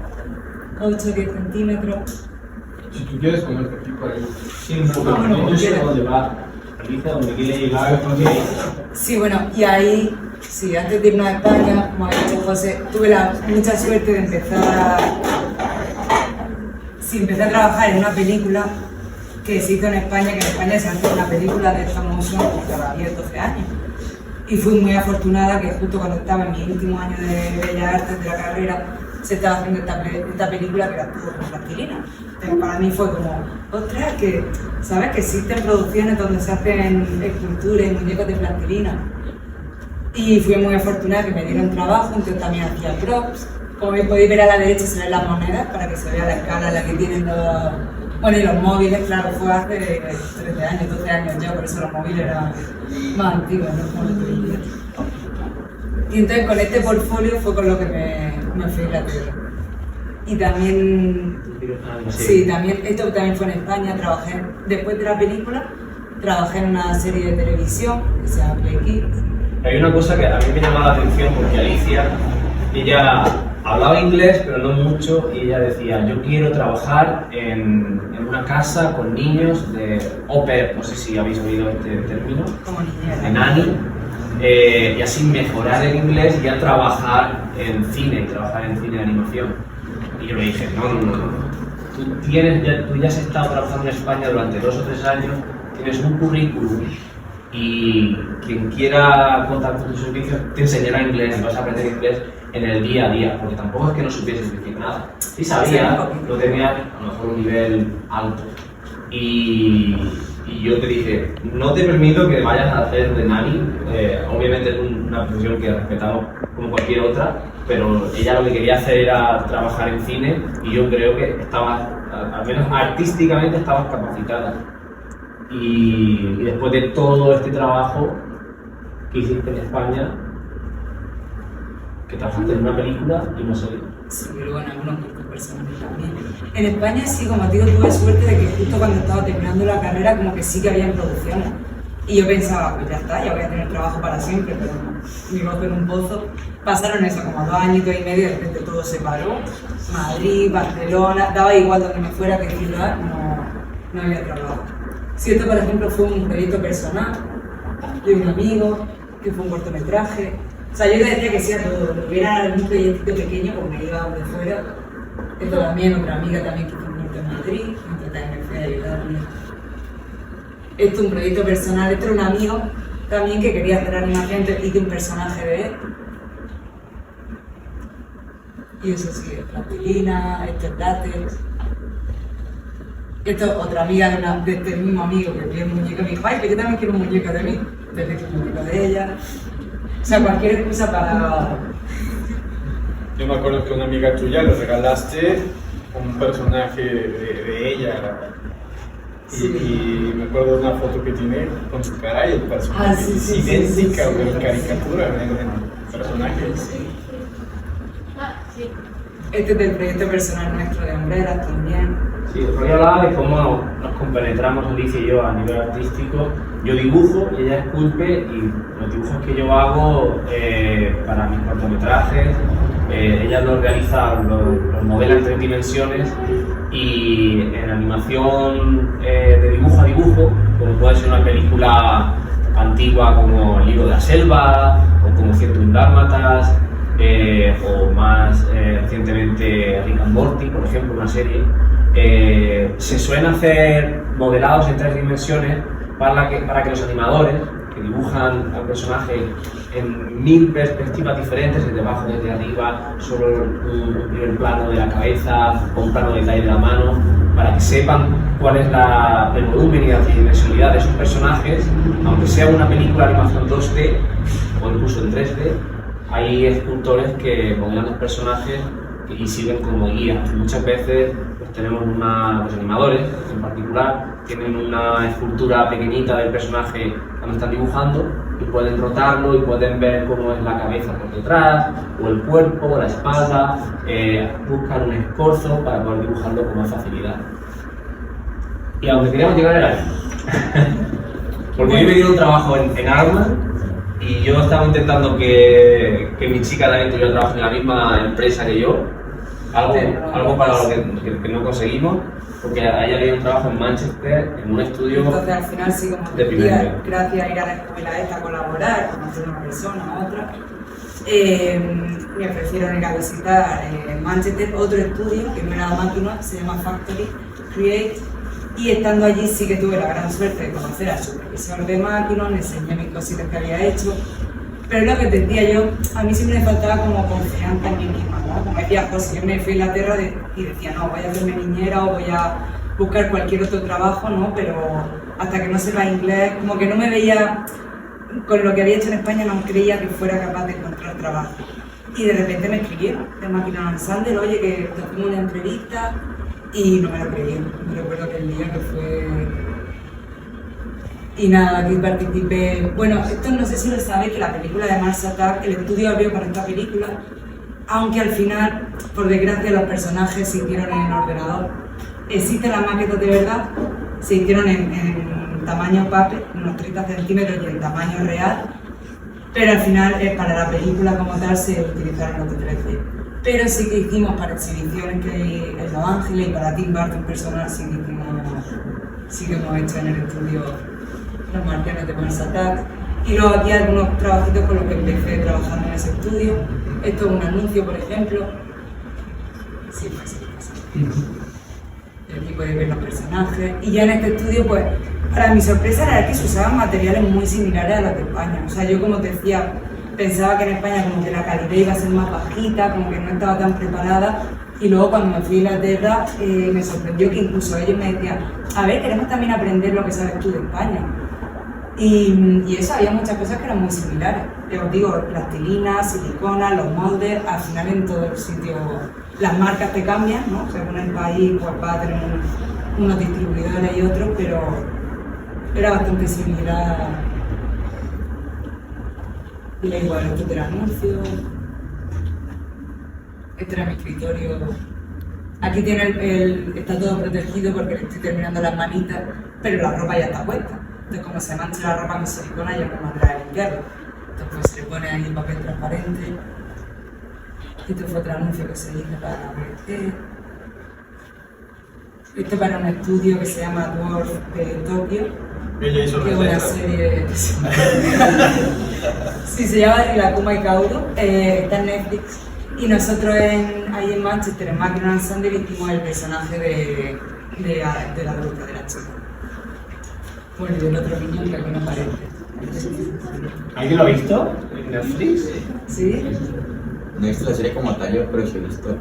Speaker 1: 8 o 10 centímetros.
Speaker 2: Si tú quieres ponerte aquí para ir.
Speaker 3: Sí, un poco. Yo sé dónde va. Alicia, donde quiere llegar.
Speaker 1: Sí, bueno, y ahí, sí, antes de irnos a España, como ha dicho José, tuve mucha suerte de empezar a trabajar en una película que se hizo en España, que en España se hace una película de stop motion cada 10-12 años. Y fui muy afortunada que justo cuando estaba en mi último año de Bellas Artes de la carrera, se estaba haciendo esta película que era todo con plastilina. Entonces para mí fue como, ostras, que sabes que existen producciones donde se hacen esculturas y muñecos de plastilina. Y fui muy afortunada que me dieron trabajo, entonces también hacía props. Como podéis ver a la derecha se ven las monedas para que se vea la escala en la que tienen y los móviles, claro, fue hace 13 años, 12 años ya, por eso los móviles eran más antiguos, ¿no? Como los que y entonces con este portfolio fue con lo que me fui a Inglaterra. Y también, sí, esto también fue en España, después de la película, trabajé en una serie de televisión que se llama Play Kids.
Speaker 3: Hay una cosa que a mí me llamaba la atención porque Alicia, ella hablaba inglés pero no mucho y ella decía, yo quiero trabajar en una casa con niños de au pair, no sé si habéis oído este término,
Speaker 1: como niñera,
Speaker 3: de nanny, y así mejorar el inglés y ya trabajar en cine de animación. Y yo le dije, no. Tú ya has estado trabajando en España durante 2 o 3 años, tienes un currículum y quien quiera contar con tus servicios te enseñará inglés y vas a aprender inglés en el día a día, porque tampoco es que no supieses decir nada. Sí sabía, lo tenía a lo mejor un nivel alto. Y y yo te dije, no te permito que vayas a hacer de nani, obviamente es una profesión que respetamos como cualquier otra, pero ella lo que quería hacer era trabajar en cine y yo creo que estabas, al menos artísticamente estabas capacitada. Y después de todo este trabajo que hiciste en España, que trabajaste en una película y no salió.
Speaker 1: Sí, pero bueno, algunos cursos personales también. En España sí, como te digo, tuve suerte de que justo cuando estaba terminando la carrera como que sí que había producciones. Y yo pensaba, pues ya está, ya voy a tener trabajo para siempre, pero no, mi voz en un pozo. Pasaron eso, como 2 añitos y medio, de repente todo se paró. Madrid, Barcelona, daba igual donde me fuera que ciudad, no había trabajo. Si esto, por ejemplo, fue un proyecto personal de un amigo, que fue un cortometraje. O sea, yo le decía que sí a todo, lo que era algún proyecto pequeño, pues me iba donde fuera. Esto también, otra amiga también que hizo un corto en Madrid, entonces también me fui a ayudarle. Esto es un proyecto personal, esto era un amigo también que quería hacer animación, hice un personaje de él. Y eso sí, plastilina, esto es látex. Esto es otra amiga de este mismo amigo que quería un muñeco, me dijo, ay, que yo también quiero un muñeco de mí, entonces quiero un muñeco de ella. O sea, cualquier excusa para...
Speaker 2: Yo me acuerdo que a una amiga tuya le regalaste un personaje de ella.
Speaker 1: Sí.
Speaker 2: Y me acuerdo de una foto que tiene con su cara y el personaje.
Speaker 1: Ah, sí, sí,
Speaker 2: idéntica,
Speaker 1: sí,
Speaker 2: de
Speaker 1: sí,
Speaker 2: caricatura en el personaje.
Speaker 1: Sí. Este es del proyecto personal nuestro de Hombreras también.
Speaker 3: Sí, Roy hablaba de cómo nos compenetramos, Alicia y yo, a nivel artístico. Yo dibujo y ella esculpe, y los dibujos que yo hago para mis cortometrajes, ella los realiza, los modela en 3 dimensiones, y en animación de dibujo a dibujo, como puede ser una película antigua como El libro de la selva, o como 101 dálmatas, o más recientemente Rick and Morty, por ejemplo, una serie. Se suelen hacer modelados en 3 dimensiones para que los animadores que dibujan al personaje en 1000 perspectivas diferentes, desde abajo, desde arriba, solo un primer plano de la cabeza o un plano de detalle de la mano, para que sepan cuál es el volumen y la tridimensionalidad de esos personajes, aunque sea una película de animación 2D o incluso en 3D. Hay escultores que modelan los personajes y sirven como guía. Muchas veces pues, tenemos los animadores en particular tienen una escultura pequeñita del personaje cuando están dibujando y pueden rotarlo y pueden ver cómo es la cabeza por detrás, o el cuerpo, o la espalda, buscan un escorzo para poder dibujarlo con más facilidad. Y a donde queríamos llegar era ahí. Porque yo me dieron un trabajo en Arma y yo estaba intentando que mi chica también tuviera trabajo en la misma empresa que yo, algo para lo que no conseguimos, porque a ella le dieron trabajo en Manchester, en un estudio.
Speaker 1: Entonces al final sí, como
Speaker 3: de
Speaker 1: decía, gracias a ir a la escuela esta a colaborar, conocer a una persona, a otra, me ofrecieron ir a visitar en Manchester otro estudio que no era máquina, se llama Factory Create, y estando allí sí que tuve la gran suerte de conocer a su profesor de máquinas, le enseñé mis cositas que había hecho, pero lo que te decía yo, a mí siempre me faltaba como confianza en mí misma, ¿no? Como decía José, yo me fui a Inglaterra y decía, no, voy a hacerme niñera o voy a buscar cualquier otro trabajo, ¿no? Pero hasta que no sepa inglés, como que no me veía, con lo que había hecho en España no creía que fuera capaz de encontrar trabajo. Y de repente me escribieron de Máquina Ensemble, oye, que te hacemos una entrevista, y no me lo creían. Me recuerdo que el día que fue... Y nada, aquí participé... Bueno, esto no sé si lo sabéis, que la película de Mars Attack, el estudio abrió para esta película, aunque al final, por desgracia, los personajes se hicieron en ordenador. Existen las maquetas de verdad, se hicieron en tamaño paper, unos 30 centímetros y en tamaño real, pero al final, para la película como tal, se utilizaron los de 3D. Pero sí que hicimos para exhibiciones que hay en Los Ángeles y para Tim Burton personal, sí que hemos hecho en el estudio Los Marcianos de Mars Attack. Y luego aquí algunos trabajitos con los que empecé trabajando en ese estudio. Esto es un anuncio, por ejemplo. Sí, pues sí. El tipo de ver los personajes. Y ya en este estudio, pues, para mi sorpresa era que se usaban materiales muy similares a los de España. O sea, yo como te decía, pensaba que en España como que la calidad iba a ser más bajita, como que no estaba tan preparada. Y luego cuando me fui a Inglaterra me sorprendió que incluso ellos me decían, a ver, queremos también aprender lo que sabes tú de España. Y eso, había muchas cosas que eran muy similares. Os digo, plastilina, silicona, los moldes, al final en todos los sitios las marcas te cambian, ¿no? Según el país pues va a tener unos distribuidores y otros, pero era bastante similar. Y igual, esto era anuncio. Este era mi escritorio. Aquí tiene está todo protegido porque le estoy terminando las manitas, pero la ropa ya está puesta. Entonces, como se mancha la ropa con silicona, ya no mandará a limpiarla. Entonces, pues, se le pone ahí papel transparente. Este fue otro anuncio que se hizo para BT. Este para un estudio que se llama Dwarf de Tokio. Que es una serie. Sí, se llama Rilakkuma y Kaoru. Está en Netflix. Y nosotros ahí en Manchester, en Macmillan Sunday, hicimos el personaje de la bruja, de la chica. Bueno, y del otro niño que aquí no aparece.
Speaker 3: ¿Alguien lo ha visto en Netflix?
Speaker 1: ¿Sí?
Speaker 5: No he visto la serie como tal, yo, pero sí he visto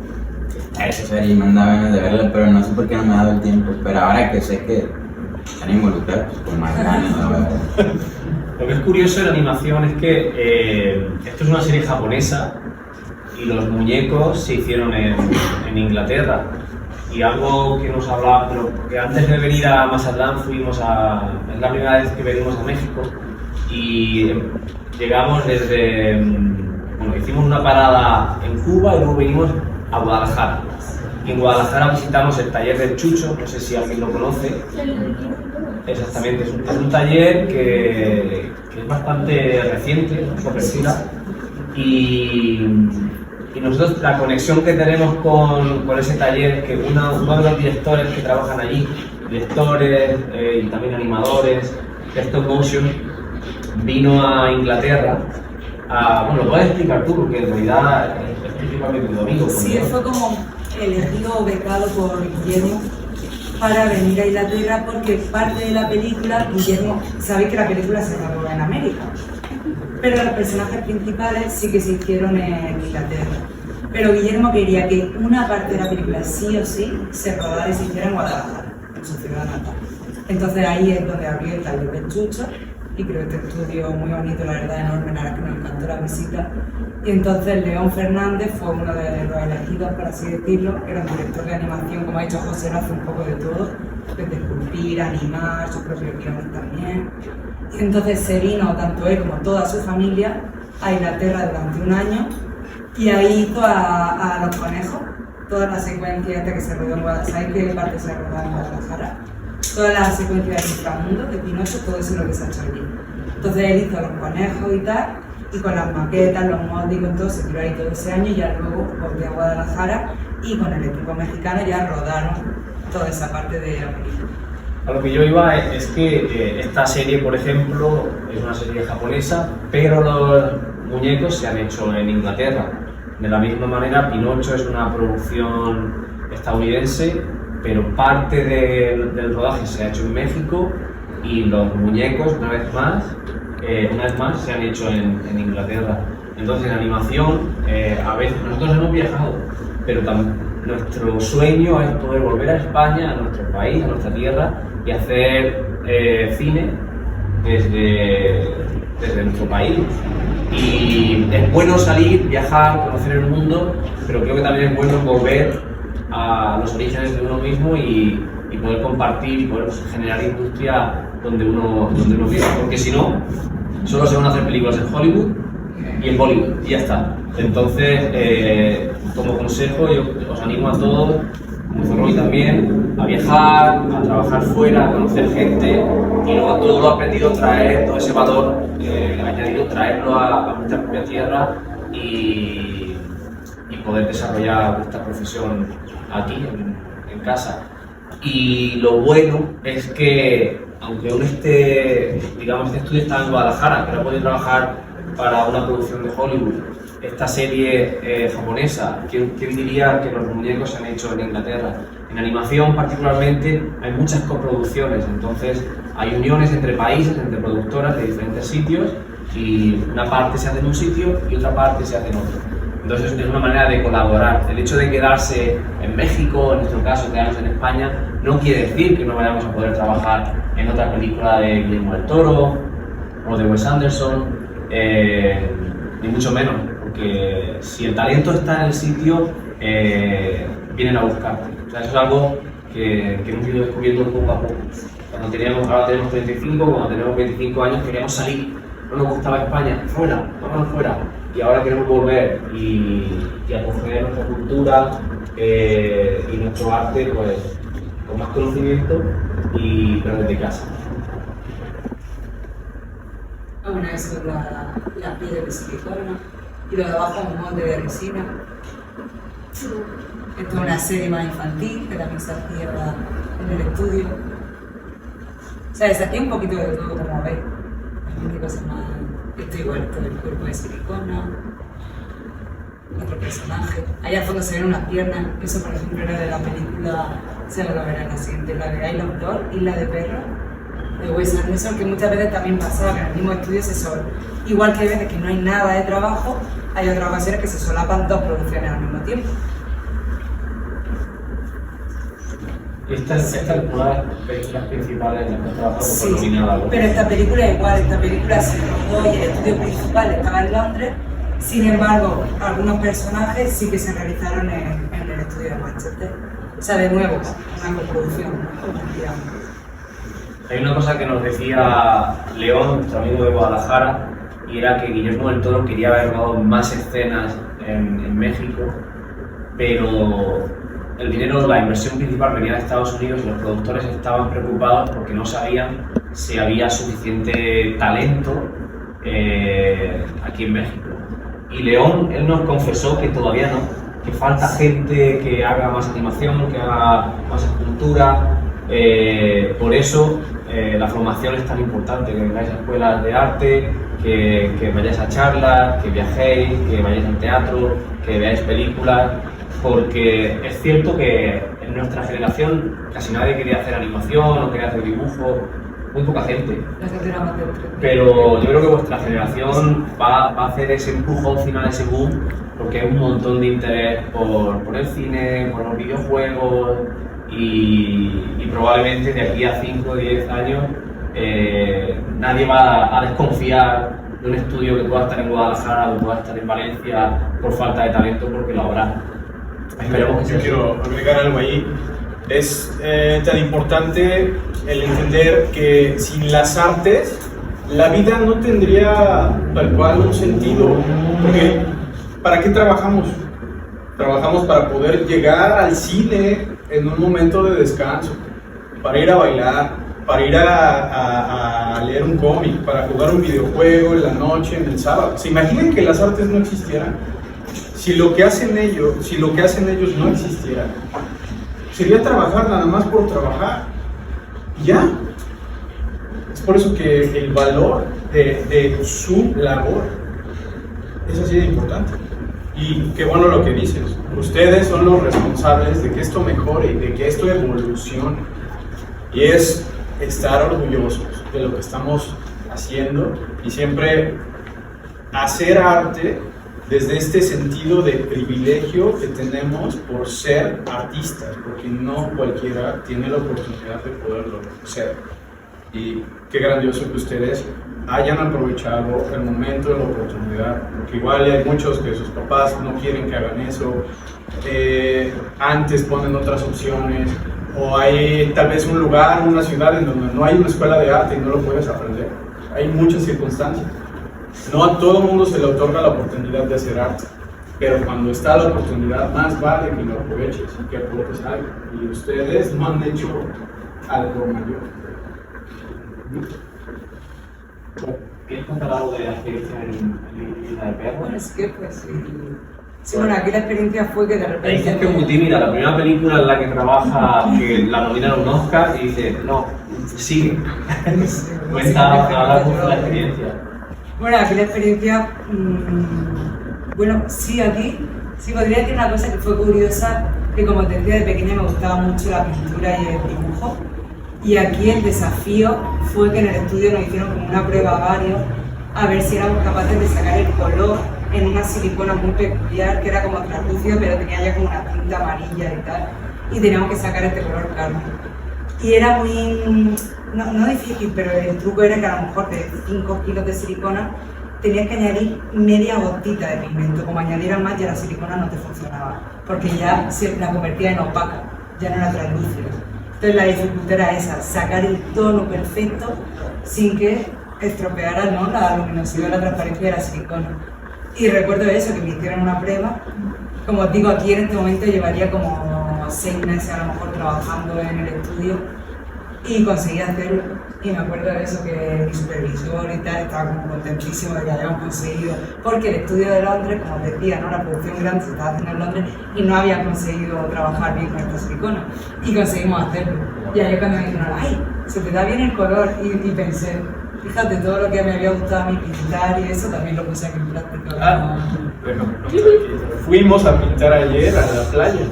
Speaker 5: esa serie y me han dado ganas de verla, pero no sé por qué no me ha dado el tiempo. Pero ahora que sé que están involucrados, pues con más ganas, ¿no?
Speaker 3: Lo que es curioso de la animación es que esto es una serie japonesa y los muñecos se hicieron en Inglaterra. Y algo que nos hablaba, pero porque antes de venir a Mazatlán es la primera vez que venimos a México y llegamos hicimos una parada en Cuba y luego venimos a Guadalajara. Y en Guadalajara visitamos el taller del Chucho, no sé si alguien lo conoce. Exactamente, es un taller que es bastante reciente, su apertura. Y nosotros la conexión que tenemos con ese taller es que uno de los directores que trabajan allí, directores y también animadores de stop motion, vino a Inglaterra. Bueno, lo puedes explicar tú porque en realidad es principalmente tu amigo.
Speaker 1: Sí, él fue como elegido o becado por Guillermo para venir a Inglaterra porque parte de la película, Guillermo, sabéis que la película se rodó en América. Pero los personajes principales sí que se hicieron en Inglaterra. Pero Guillermo quería que una parte de la película sí o sí se rodara y se hiciera en Guadalajara, en su ciudad natal. Entonces ahí es donde abrió el taller del Chucho y creo este estudio muy bonito, la verdad, enorme, la verdad que nos encantó la visita. Y entonces León Fernández fue uno de los elegidos, por así decirlo, era un director de animación, como ha dicho José, hace un poco de todo, desde esculpir, animar, sus propios guiones también. Y entonces se vino, tanto él como toda su familia, a Inglaterra durante un año y ahí hizo a los conejos, toda la secuencia que se rodó en Guadalajara. ¿Sabéis qué parte se rodó en Guadalajara? Toda la secuencia del inframundo, de Pinocho, todo eso es lo que se ha hecho allí. Entonces él hizo los conejos y tal, y con las maquetas, los moldes y con todo, se tiró ahí todo ese año y ya luego volvió a Guadalajara y con el equipo mexicano ya rodaron toda esa parte de la película.
Speaker 3: A lo que yo iba es que esta serie, por ejemplo, es una serie japonesa, pero los muñecos se han hecho en Inglaterra. De la misma manera, Pinocho es una producción estadounidense, pero parte del rodaje se ha hecho en México y los muñecos, una vez más, se han hecho en Inglaterra. Entonces, en animación, a veces nosotros hemos viajado, pero nuestro sueño es poder volver a España, a nuestro país, a nuestra tierra y hacer cine desde nuestro país. Y es bueno salir, viajar, conocer el mundo, pero creo que también es bueno volver a los orígenes de uno mismo y poder compartir y poder generar industria donde uno vive, porque si no, solo se van a hacer películas en Hollywood y en Bollywood y ya está. Entonces, como consejo, yo os animo a todos, como Roy también, a viajar, a trabajar fuera, a conocer gente y luego todo lo aprendido, traer todo ese valor añadido, traerlo a nuestra propia tierra y poder desarrollar nuestra profesión aquí, en casa. Y lo bueno es que, aunque este estudio está en Guadalajara, que no puede trabajar para una producción de Hollywood, esta serie japonesa, ¿quién diría que los muñecos se han hecho en Inglaterra? En animación particularmente hay muchas coproducciones, entonces hay uniones entre países, entre productoras de diferentes sitios y una parte se hace en un sitio y otra parte se hace en otro. Entonces es una manera de colaborar. El hecho de quedarse en México, en nuestro caso quedarnos en España, no quiere decir que no vayamos a poder trabajar en otra película de Guillermo del Toro o de Wes Anderson, ni mucho menos, porque si el talento está en el sitio, vienen a buscarte. O sea, eso es algo que hemos ido descubriendo poco a poco. Ahora tenemos 35, cuando tenemos 25 años queríamos salir, no nos gustaba España, fuera, vámonos fuera. Y ahora queremos volver y acoger nuestra cultura y nuestro arte pues, con más conocimiento, pero desde casa.
Speaker 1: Bueno, eso es la piel de silicona y lo de abajo es un molde de resina. Esto es una serie más infantil que también se hacía en el estudio. O sea, se hacía un poquito de todo, como veis. Hay cosas más. Esto igual, todo el cuerpo de silicona. Otro personaje. Allá al fondo se ven unas piernas. Eso, por ejemplo, era de la película, se lo verán en la siguiente, la de Isla of Dogs, Isla de Perros, de Wes Anderson, que muchas veces también pasaba que en el mismo estudio igual que hay veces que no hay nada de trabajo, hay otras ocasiones que se solapan dos producciones al mismo tiempo.
Speaker 3: Esta es una de las películas principales en las que he trabajado
Speaker 1: Sí,
Speaker 3: por nominada.
Speaker 1: pero esta película es igual, esta película se rodó y el estudio principal estaba en Londres, sin embargo, algunos personajes sí que se realizaron en el estudio de Manchester. O sea, de nuevo, una coproducción, digamos.
Speaker 3: Hay una cosa que nos decía León, nuestro amigo de Guadalajara, y era que Guillermo del Toro quería haber rodado más escenas en México, pero el dinero, la inversión principal venía de Estados Unidos y los productores estaban preocupados porque no sabían si había suficiente talento aquí en México. Y León, él nos confesó que todavía no, que falta gente que haga más animación, que haga más escultura. Por eso la formación es tan importante, que vengáis a escuelas de arte, que vayáis a charlas, que viajéis, que vayáis al teatro, que veáis películas, porque es cierto que en nuestra generación casi nadie quería hacer animación o quería hacer dibujo, muy poca gente. Pero yo creo que vuestra generación va a hacer ese empujón final, ese boom, porque hay un montón de interés por el cine, por los videojuegos y probablemente de aquí a 5 o 10 años nadie va a desconfiar de un estudio que pueda estar en Guadalajara o pueda estar en Valencia por falta de talento, porque lo habrá. Esperemos que
Speaker 2: Yo quiero agregar algo ahí. Es tan importante el entender que sin las artes la vida no tendría tal cual un sentido. Porque ¿para qué trabajamos? Trabajamos para poder llegar al cine en un momento de descanso, para ir a bailar, para ir a leer un cómic, para jugar un videojuego en la noche, en el sábado. ¿Se imaginan que las artes no existieran? Si lo que hacen ellos no existiera, sería trabajar nada más por trabajar. Ya. Es por eso que el valor de su labor es así de importante. Y qué bueno lo que dices. Ustedes son los responsables de que esto mejore y de que esto evolucione. Y es estar orgullosos de lo que estamos haciendo y siempre hacer arte desde este sentido de privilegio que tenemos por ser artistas, porque no cualquiera tiene la oportunidad de poderlo ser. Y qué grandioso que ustedes hayan aprovechado el momento de la oportunidad, porque igual hay muchos que sus papás no quieren que hagan eso, antes ponen otras opciones, o hay tal vez un lugar, una ciudad en donde no hay una escuela de arte y no lo puedes aprender. Hay muchas circunstancias. No a todo mundo se le otorga la oportunidad de hacer arte, pero cuando está la oportunidad, más vale que lo aproveches y que aportes algo. Y ustedes no han hecho algo mayor.
Speaker 3: ¿Quieres contar algo de la experiencia en Isla de Perros?
Speaker 1: Bueno, es que pues sí, bueno, aquí la experiencia fue que de repente...
Speaker 3: Dices que es muy tímida, la primera película en la que trabaja, que la nominan a un Oscar, y dice, no, sigue. Cuenta, habla mucho de la experiencia.
Speaker 1: Bueno, aquí la experiencia, bueno, sí, aquí, sí, podría decir una cosa que fue curiosa, que como te decía de pequeña me gustaba mucho la pintura y el dibujo, y aquí el desafío fue que en el estudio nos hicieron como una prueba varios a ver si éramos capaces de sacar el color en una silicona muy peculiar, que era como translúcido, pero tenía ya como una tinta amarilla y tal, y teníamos que sacar este color carne. Y era muy, no difícil, pero el truco era que a lo mejor de 5 kilos de silicona tenías que añadir media gotita de pigmento. Como añadieras más, ya la silicona no te funcionaba, porque ya se la convertía en opaca, ya no era translúcida. Entonces la dificultad era esa, sacar el tono perfecto sin que estropeara, ¿no?, la luminosidad, la transparencia de la silicona. Y recuerdo eso, que me hicieron una prueba. Como os digo, aquí en este momento llevaría como 6 meses a lo mejor trabajando en el estudio y conseguí hacerlo. Y me acuerdo de eso, que mi supervisor y tal estaba como contentísimo de que habíamos conseguido, porque el estudio de Londres, como os decía, ¿no?, la producción grande se estaba haciendo en Londres y no habían conseguido trabajar bien con esta silicona. Y conseguimos hacerlo. Y ahí cuando me dijeron, ¡ay, se te da bien el color! Y pensé, fíjate, todo lo que me había gustado a mí pintar y eso también lo puse aquí en práctica.
Speaker 2: Bueno, fuimos a pintar ayer a la playa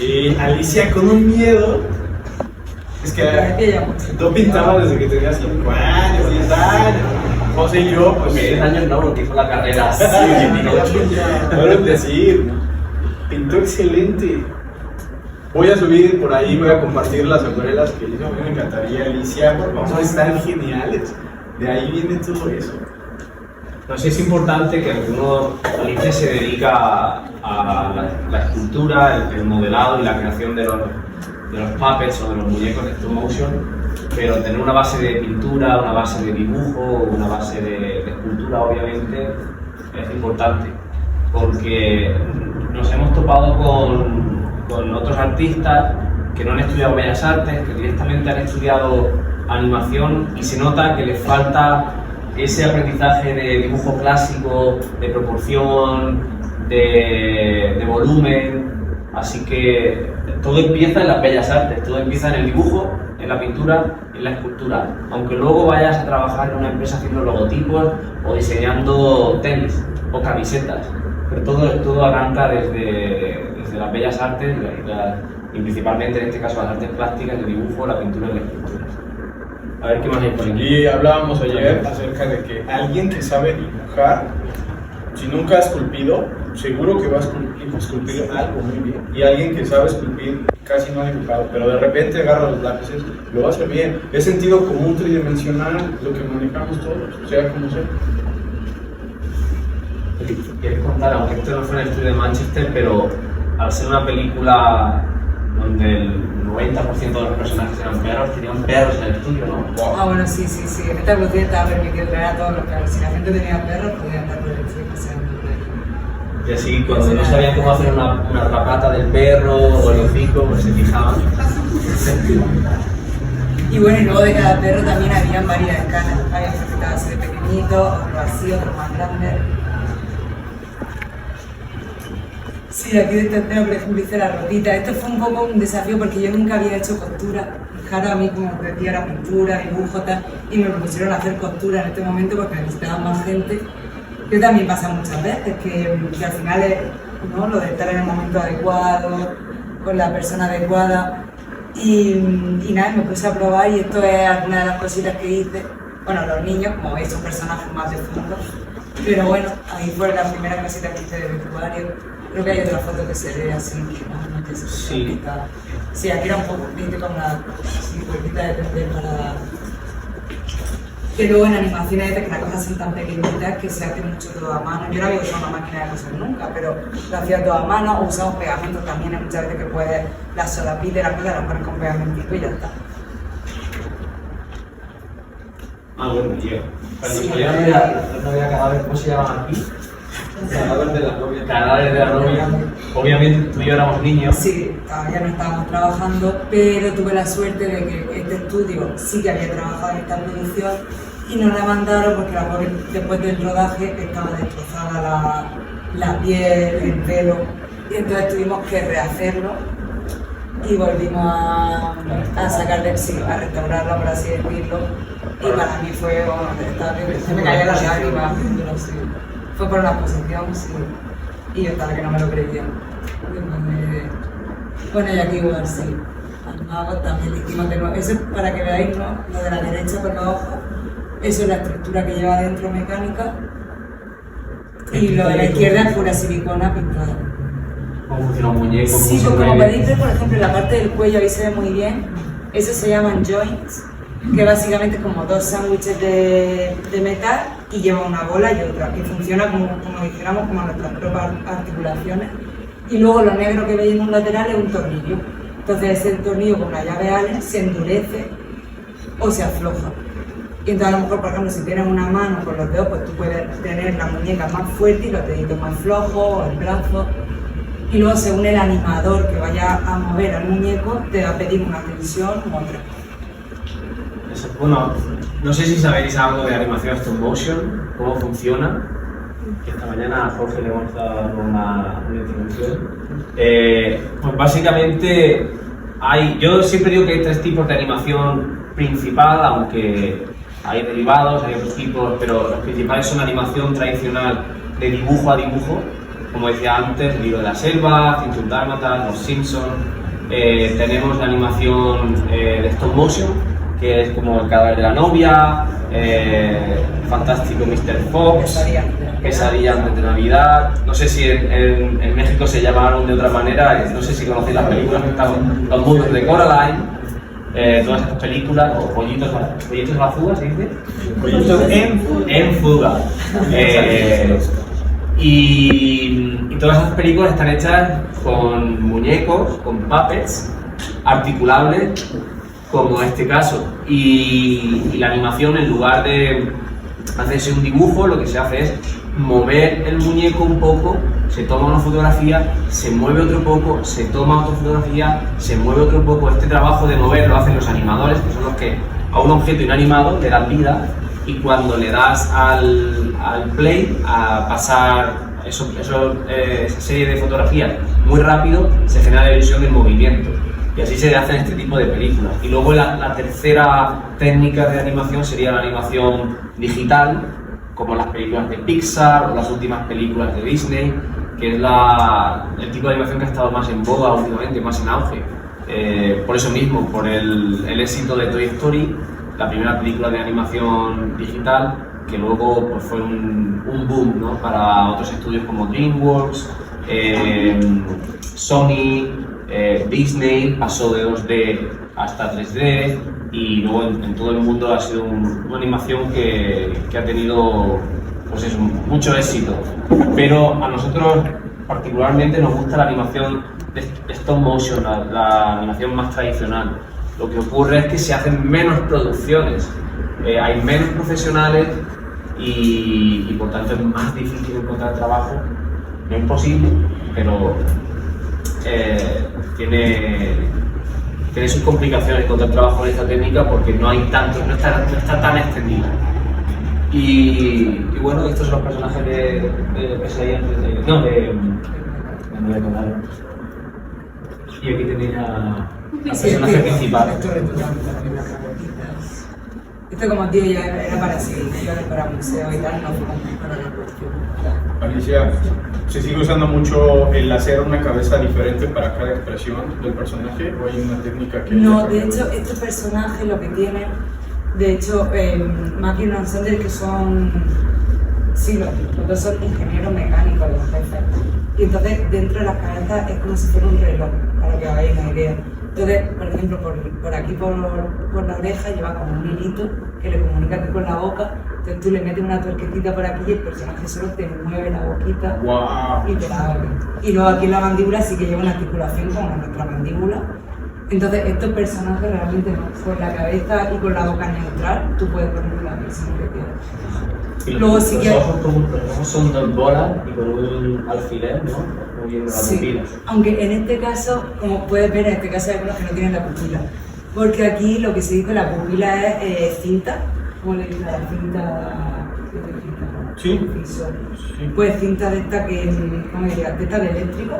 Speaker 2: y Alicia con un miedo. Es que tú pintabas desde que tenías 5 años, 10 años. José y yo, pues
Speaker 3: 10 años no, porque hizo la carrera.
Speaker 2: Sí, puedo decir, pintó excelente. Voy a subir por ahí, voy a compartir las acuarelas que hizo. A mí me encantaría, Alicia, porque vamos a estar geniales. De ahí viene todo eso.
Speaker 3: No sé, es importante que Alicia se dedica a la escultura, el modelado y la creación de los puppets o de los muñecos de stop motion, pero tener una base de pintura, una base de dibujo, una base de escultura, obviamente, es importante, porque nos hemos topado con otros artistas que no han estudiado Bellas Artes, que directamente han estudiado animación y se nota que les falta ese aprendizaje de dibujo clásico, de proporción, de volumen. Así que todo empieza en las Bellas Artes, todo empieza en el dibujo, en la pintura, en la escultura. Aunque luego vayas a trabajar en una empresa haciendo logotipos o diseñando tenis o camisetas, pero todo arranca desde las Bellas Artes y principalmente en este caso las artes plásticas, el dibujo, la pintura y la escultura. A ver qué más hay por aquí.
Speaker 2: Y hablábamos ayer acerca de que alguien que sabe dibujar, si nunca ha esculpido, seguro que va a esculpir algo muy bien. Y alguien que sabe esculpir casi no ha dibujado, pero de repente agarra los lápices, lo va a hacer bien. Es sentido común tridimensional lo que manejamos todos, sea como sea.
Speaker 3: ¿Quieres contar, aunque esto no fue en el estudio de Manchester, pero al ser una película donde el 90% de los personajes eran perros, tenían perros en el estudio, ¿no?
Speaker 1: Ah, bueno, sí. En esta producción estaba permitido traer a todos los perros. Si la gente tenía perros, podían estar por el estudio que sean.
Speaker 3: Y así, cuando no sabían cómo hacer una rapata del perro o el hocico, pues se fijaban.
Speaker 1: Y bueno, y luego de cada perro también habían varias escalas. Había que estaban así de pequeñitos, otros así, otros más grandes. Sí, aquí de este tema, por ejemplo, hice la rotita. Esto fue un poco un desafío porque yo nunca había hecho costura. Jara a mí, como os decía, era pintura, dibujo, tal, y me propusieron hacer costura en este momento porque necesitaban más gente. Yo también pasa muchas veces que al final es, ¿no?, lo de estar en el momento adecuado, con la persona adecuada. Y nada, me puse a probar y esto es alguna de las cositas que hice. Bueno, los niños, como veis, son personajes más de fondo. Pero bueno, ahí fue la primera cosita que hice de vestuario. Creo que hay otra foto que se ve así, ¿no? Que se
Speaker 3: Sí.
Speaker 1: Sí, aquí era un poco, viste, con una cuerpita de tender para... Que luego en animaciones que las cosas son tan pequeñitas que se hace mucho todo a mano. Yo no había usado una máquina de coser nunca, pero lo hacía todo a mano, o usamos pegamentos también, hay muchas veces que puedes, las solapitas, las cosas las pones con pegamento y ya está.
Speaker 3: Ah, bueno, tío. Cuando
Speaker 1: Sí.
Speaker 3: salía no había cadáver, ¿cómo se llaman aquí? Cadáver de la novia. Cadáver de la novia. Obviamente tú y yo éramos niños.
Speaker 1: Sí, todavía no estábamos trabajando, pero tuve la suerte de que este estudio sí que había trabajado en esta producción y nos la mandaron porque la pobre, después del rodaje estaba destrozada la piel, el pelo, y entonces tuvimos que rehacerlo y volvimos a sacarle, sí, a restaurarlo, por así decirlo, y para mí fue, bueno, se me caían las lágrimas, pero sí. Fue por una exposición, sí, y yo estaba que no me lo creía. Bueno, y aquí igual, sí. Al mago también le hicimos de nuevo. Eso es para que veáis, ¿no?, lo de la derecha con los ojos. Eso es la estructura que lleva dentro mecánica. Y lo de la izquierda es pura silicona pintada.
Speaker 3: ¿Cómo funciona un muñeco? ¿Cómo
Speaker 1: Sí,
Speaker 3: se
Speaker 1: pues como
Speaker 3: mueve?
Speaker 1: podéis ver, por ejemplo, la parte del cuello ahí se ve muy bien. Eso se llaman joints, que básicamente es como dos sándwiches de metal y lleva una bola y otra, que funciona como dijéramos, como nuestras propias articulaciones. Y luego lo negro que veis en un lateral es un tornillo. Entonces ese tornillo con la llave Allen se endurece o se afloja. Y entonces a lo mejor, por ejemplo, si tienes una mano con los dedos, pues tú puedes tener la muñeca más fuerte y los deditos más flojos, o el brazo. Y luego, según el animador que vaya a mover al muñeco, te va a pedir una tensión u otra.
Speaker 3: Bueno, no sé si sabéis algo de animación stop motion, cómo funciona. Que esta mañana a Jorge le hemos dado una intervención. Pues básicamente, yo siempre digo que hay tres tipos de animación principal, aunque hay derivados, hay otros tipos, pero los principales son animación tradicional de dibujo a dibujo, como decía antes, el libro de la selva, 101 Dálmatas, Los Simpsons. Tenemos la animación de stop motion, que es como El cadáver de la novia, Fantástico Mr. Fox, Pesadilla antes de Navidad. No sé si en México se llamaron de otra manera, no sé si conocéis las películas, Los mundos de Coraline. Todas estas películas, o pollitos a la fuga, ¿se dice? Pollitos en fuga. Y todas esas películas están hechas con muñecos, con puppets articulables, como este caso. Y la animación, en lugar de hacerse un dibujo, lo que se hace es mover el muñeco un poco, se toma una fotografía, se mueve otro poco, se toma otra fotografía, se mueve otro poco. Este trabajo de mover lo hacen los animadores, que son los que a un objeto inanimado le dan vida, y cuando le das al play a pasar esa serie de fotografías muy rápido, se genera la ilusión del movimiento. Y así se hacen este tipo de películas. Y luego la tercera técnica de animación sería la animación digital, como las películas de Pixar o las últimas películas de Disney, que es el tipo de animación que ha estado más en boga últimamente, más en auge. Por eso mismo, por el éxito de Toy Story, la primera película de animación digital, que luego pues, fue un boom, ¿no?, para otros estudios como DreamWorks, Sony, Disney, pasó de 2D hasta 3D, y luego en todo el mundo ha sido una animación que ha tenido pues eso, mucho éxito. Pero a nosotros particularmente nos gusta la animación de stop motion, la animación más tradicional. Lo que ocurre es que se hacen menos producciones, hay menos profesionales y por tanto es más difícil encontrar trabajo. No es imposible, pero tiene sus complicaciones encontrar trabajo en esta técnica porque no hay tanto, no está tan extendida. Y bueno, estos son los personajes de Pesadilla antes de... No, de y aquí tenéis al personaje principal.
Speaker 1: Esto, como digo, ya era para exhibiciones, para museo y tal, no fue para la producción.
Speaker 2: Alicia, ¿se sigue usando mucho el hacer una cabeza diferente para cada expresión del personaje o hay una técnica que...
Speaker 1: No, de hecho, este personaje lo que tiene, de hecho, Mackie y Sanders, que son, sí, los dos son ingenieros mecánicos, los jefes. Y entonces, dentro de las cabezas es como si fuera un reloj, para que hagáis una idea. Entonces, por ejemplo, por aquí, por la oreja, lleva como un hilito que le comunica que con la boca. Entonces tú le metes una tuerquecita por aquí y el personaje solo te mueve la boquita.
Speaker 2: ¡Wow!
Speaker 1: Y te la abre. Y luego aquí en la mandíbula sí que lleva una articulación como nuestra mandíbula. Entonces estos personajes realmente con la cabeza y con la boca neutral tú puedes poner la persona que quieras. Luego sí que...
Speaker 3: Los ojos son dos bolas y con un alfiler, ¿no? Moviendo las pupilas.
Speaker 1: Aunque en este caso, como puedes ver, en este caso hay algunos que no tienen la pupila. Porque aquí lo que se dice la pupila es cinta. ¿Cómo le dicen la cinta?
Speaker 2: Sí.
Speaker 1: Pues cinta de esta que, ¿cómo diría? De esta de eléctrico,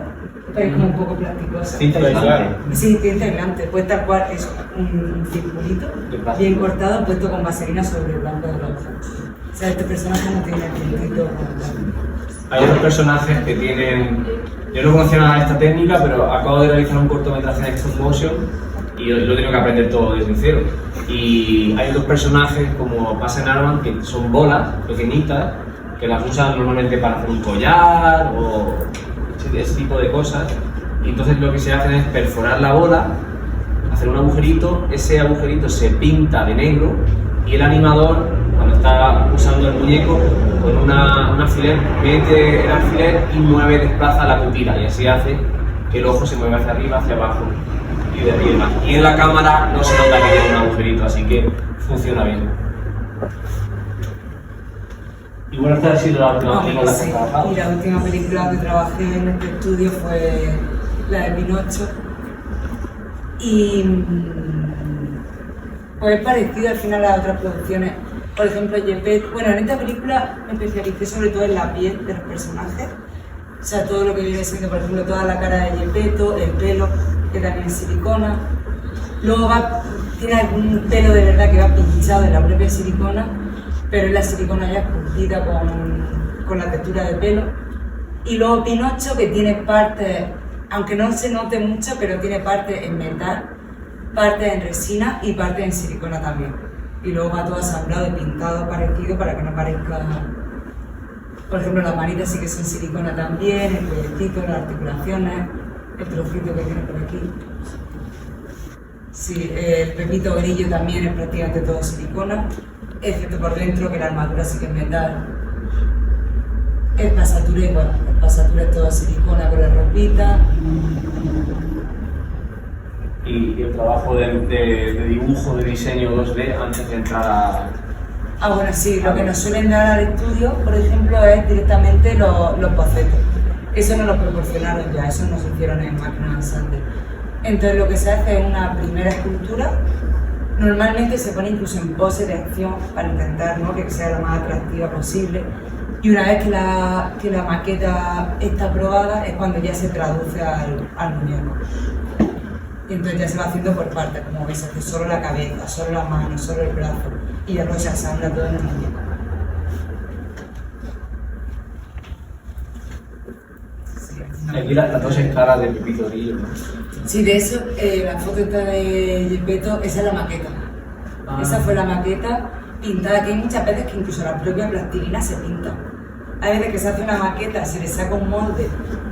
Speaker 1: pero es como un poco plasticosa.
Speaker 3: Cinta aislante.
Speaker 1: Sí, cinta aislante. Pues tal cual es un circulito bien cortado, puesto con vaselina sobre el blanco de la hoja. O sea, este personaje no tiene puntito.
Speaker 3: Hay otros personajes que tienen... Yo no conocía nada de esta técnica, pero acabo de realizar un cortometraje en stop motion y lo he tenido que aprender todo desde cero. Y hay dos personajes, como pasa en Arman, que son bolas pequeñitas, que las usan normalmente para hacer un collar o ese tipo de cosas. Y entonces lo que se hace es perforar la bola, hacer un agujerito, ese agujerito se pinta de negro y el animador, cuando está usando el muñeco, con un alfiler, mete el alfiler y desplaza la pupila, y así hace que el ojo se mueva hacia arriba, hacia abajo y de arriba. Y en la cámara no se nota que tiene un agujerito, así que funciona bien. Y bueno, esta ha sido la última película en la que
Speaker 1: Sí,
Speaker 3: he trabajado.
Speaker 1: y la última película que trabajé en este estudio fue la de Pinocho. Y pues es parecido al final a las otras producciones. Por ejemplo, Gepetto. Bueno, en esta película me especialicé sobre todo en la piel de los personajes. O sea, todo lo que viene siendo, por ejemplo, toda la cara de Gepetto, el pelo, que también es silicona. Luego tiene algún pelo de verdad que va pinchado de la propia silicona, pero es la silicona ya esculpida con la textura de pelo. Y luego Pinocho, que tiene partes, aunque no se note mucho, pero tiene partes en metal, partes en resina y partes en silicona también. Y luego va todo asamblado y pintado parecido para que no parezca... Por ejemplo, las manitas sí que son silicona también, el cuellecito, las articulaciones, el trocito que tiene por aquí. Sí, el pepito grillo también es prácticamente todo silicona, excepto por dentro, que la armadura sí que es metal. El pasature, bueno, el pasature es todo silicona con la ropita.
Speaker 3: Y el trabajo de dibujo, de diseño 2D antes de entrar a...
Speaker 1: Ah, bueno, sí, lo que nos suelen dar al estudio, por ejemplo, es directamente los bocetos. Eso nos lo proporcionaron ya, eso nos hicieron en máquina Ensander. Entonces lo que se hace es una primera escultura, normalmente se pone incluso en pose de acción para intentar, ¿no?, que sea lo más atractiva posible. Y una vez que la maqueta está aprobada es cuando ya se traduce al muñeco. Y entonces ya se va haciendo por partes, como veis, hace solo la cabeza, solo la mano, solo el brazo, y ya luego se asambla todo en el muñeco. Sí,
Speaker 3: Aquí las dos caras de Pepito Grillo, ¿no?
Speaker 1: sí, de eso, la foto esta de Gepetto, esa es la maqueta.
Speaker 3: Ah.
Speaker 1: Esa fue la maqueta pintada, que hay muchas veces que incluso la propia plastilina se pinta. Hay veces que se hace una maqueta, se le saca un molde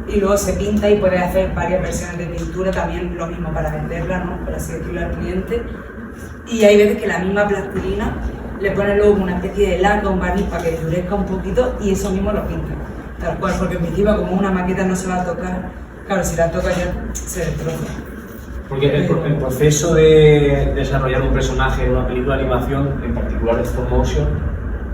Speaker 1: y luego se pinta y puedes hacer varias versiones de pintura, también lo mismo para venderla, ¿no?, para así decirlo al cliente. Y hay veces que la misma plastilina le pone luego una especie de laca, un barniz para que endurezca un poquito y eso mismo lo pinta. Tal cual, porque en principio como una maqueta no se va a tocar, claro, si la toca ya se destroza.
Speaker 3: Porque el proceso de desarrollar un personaje en una película de animación, en particular de stop motion,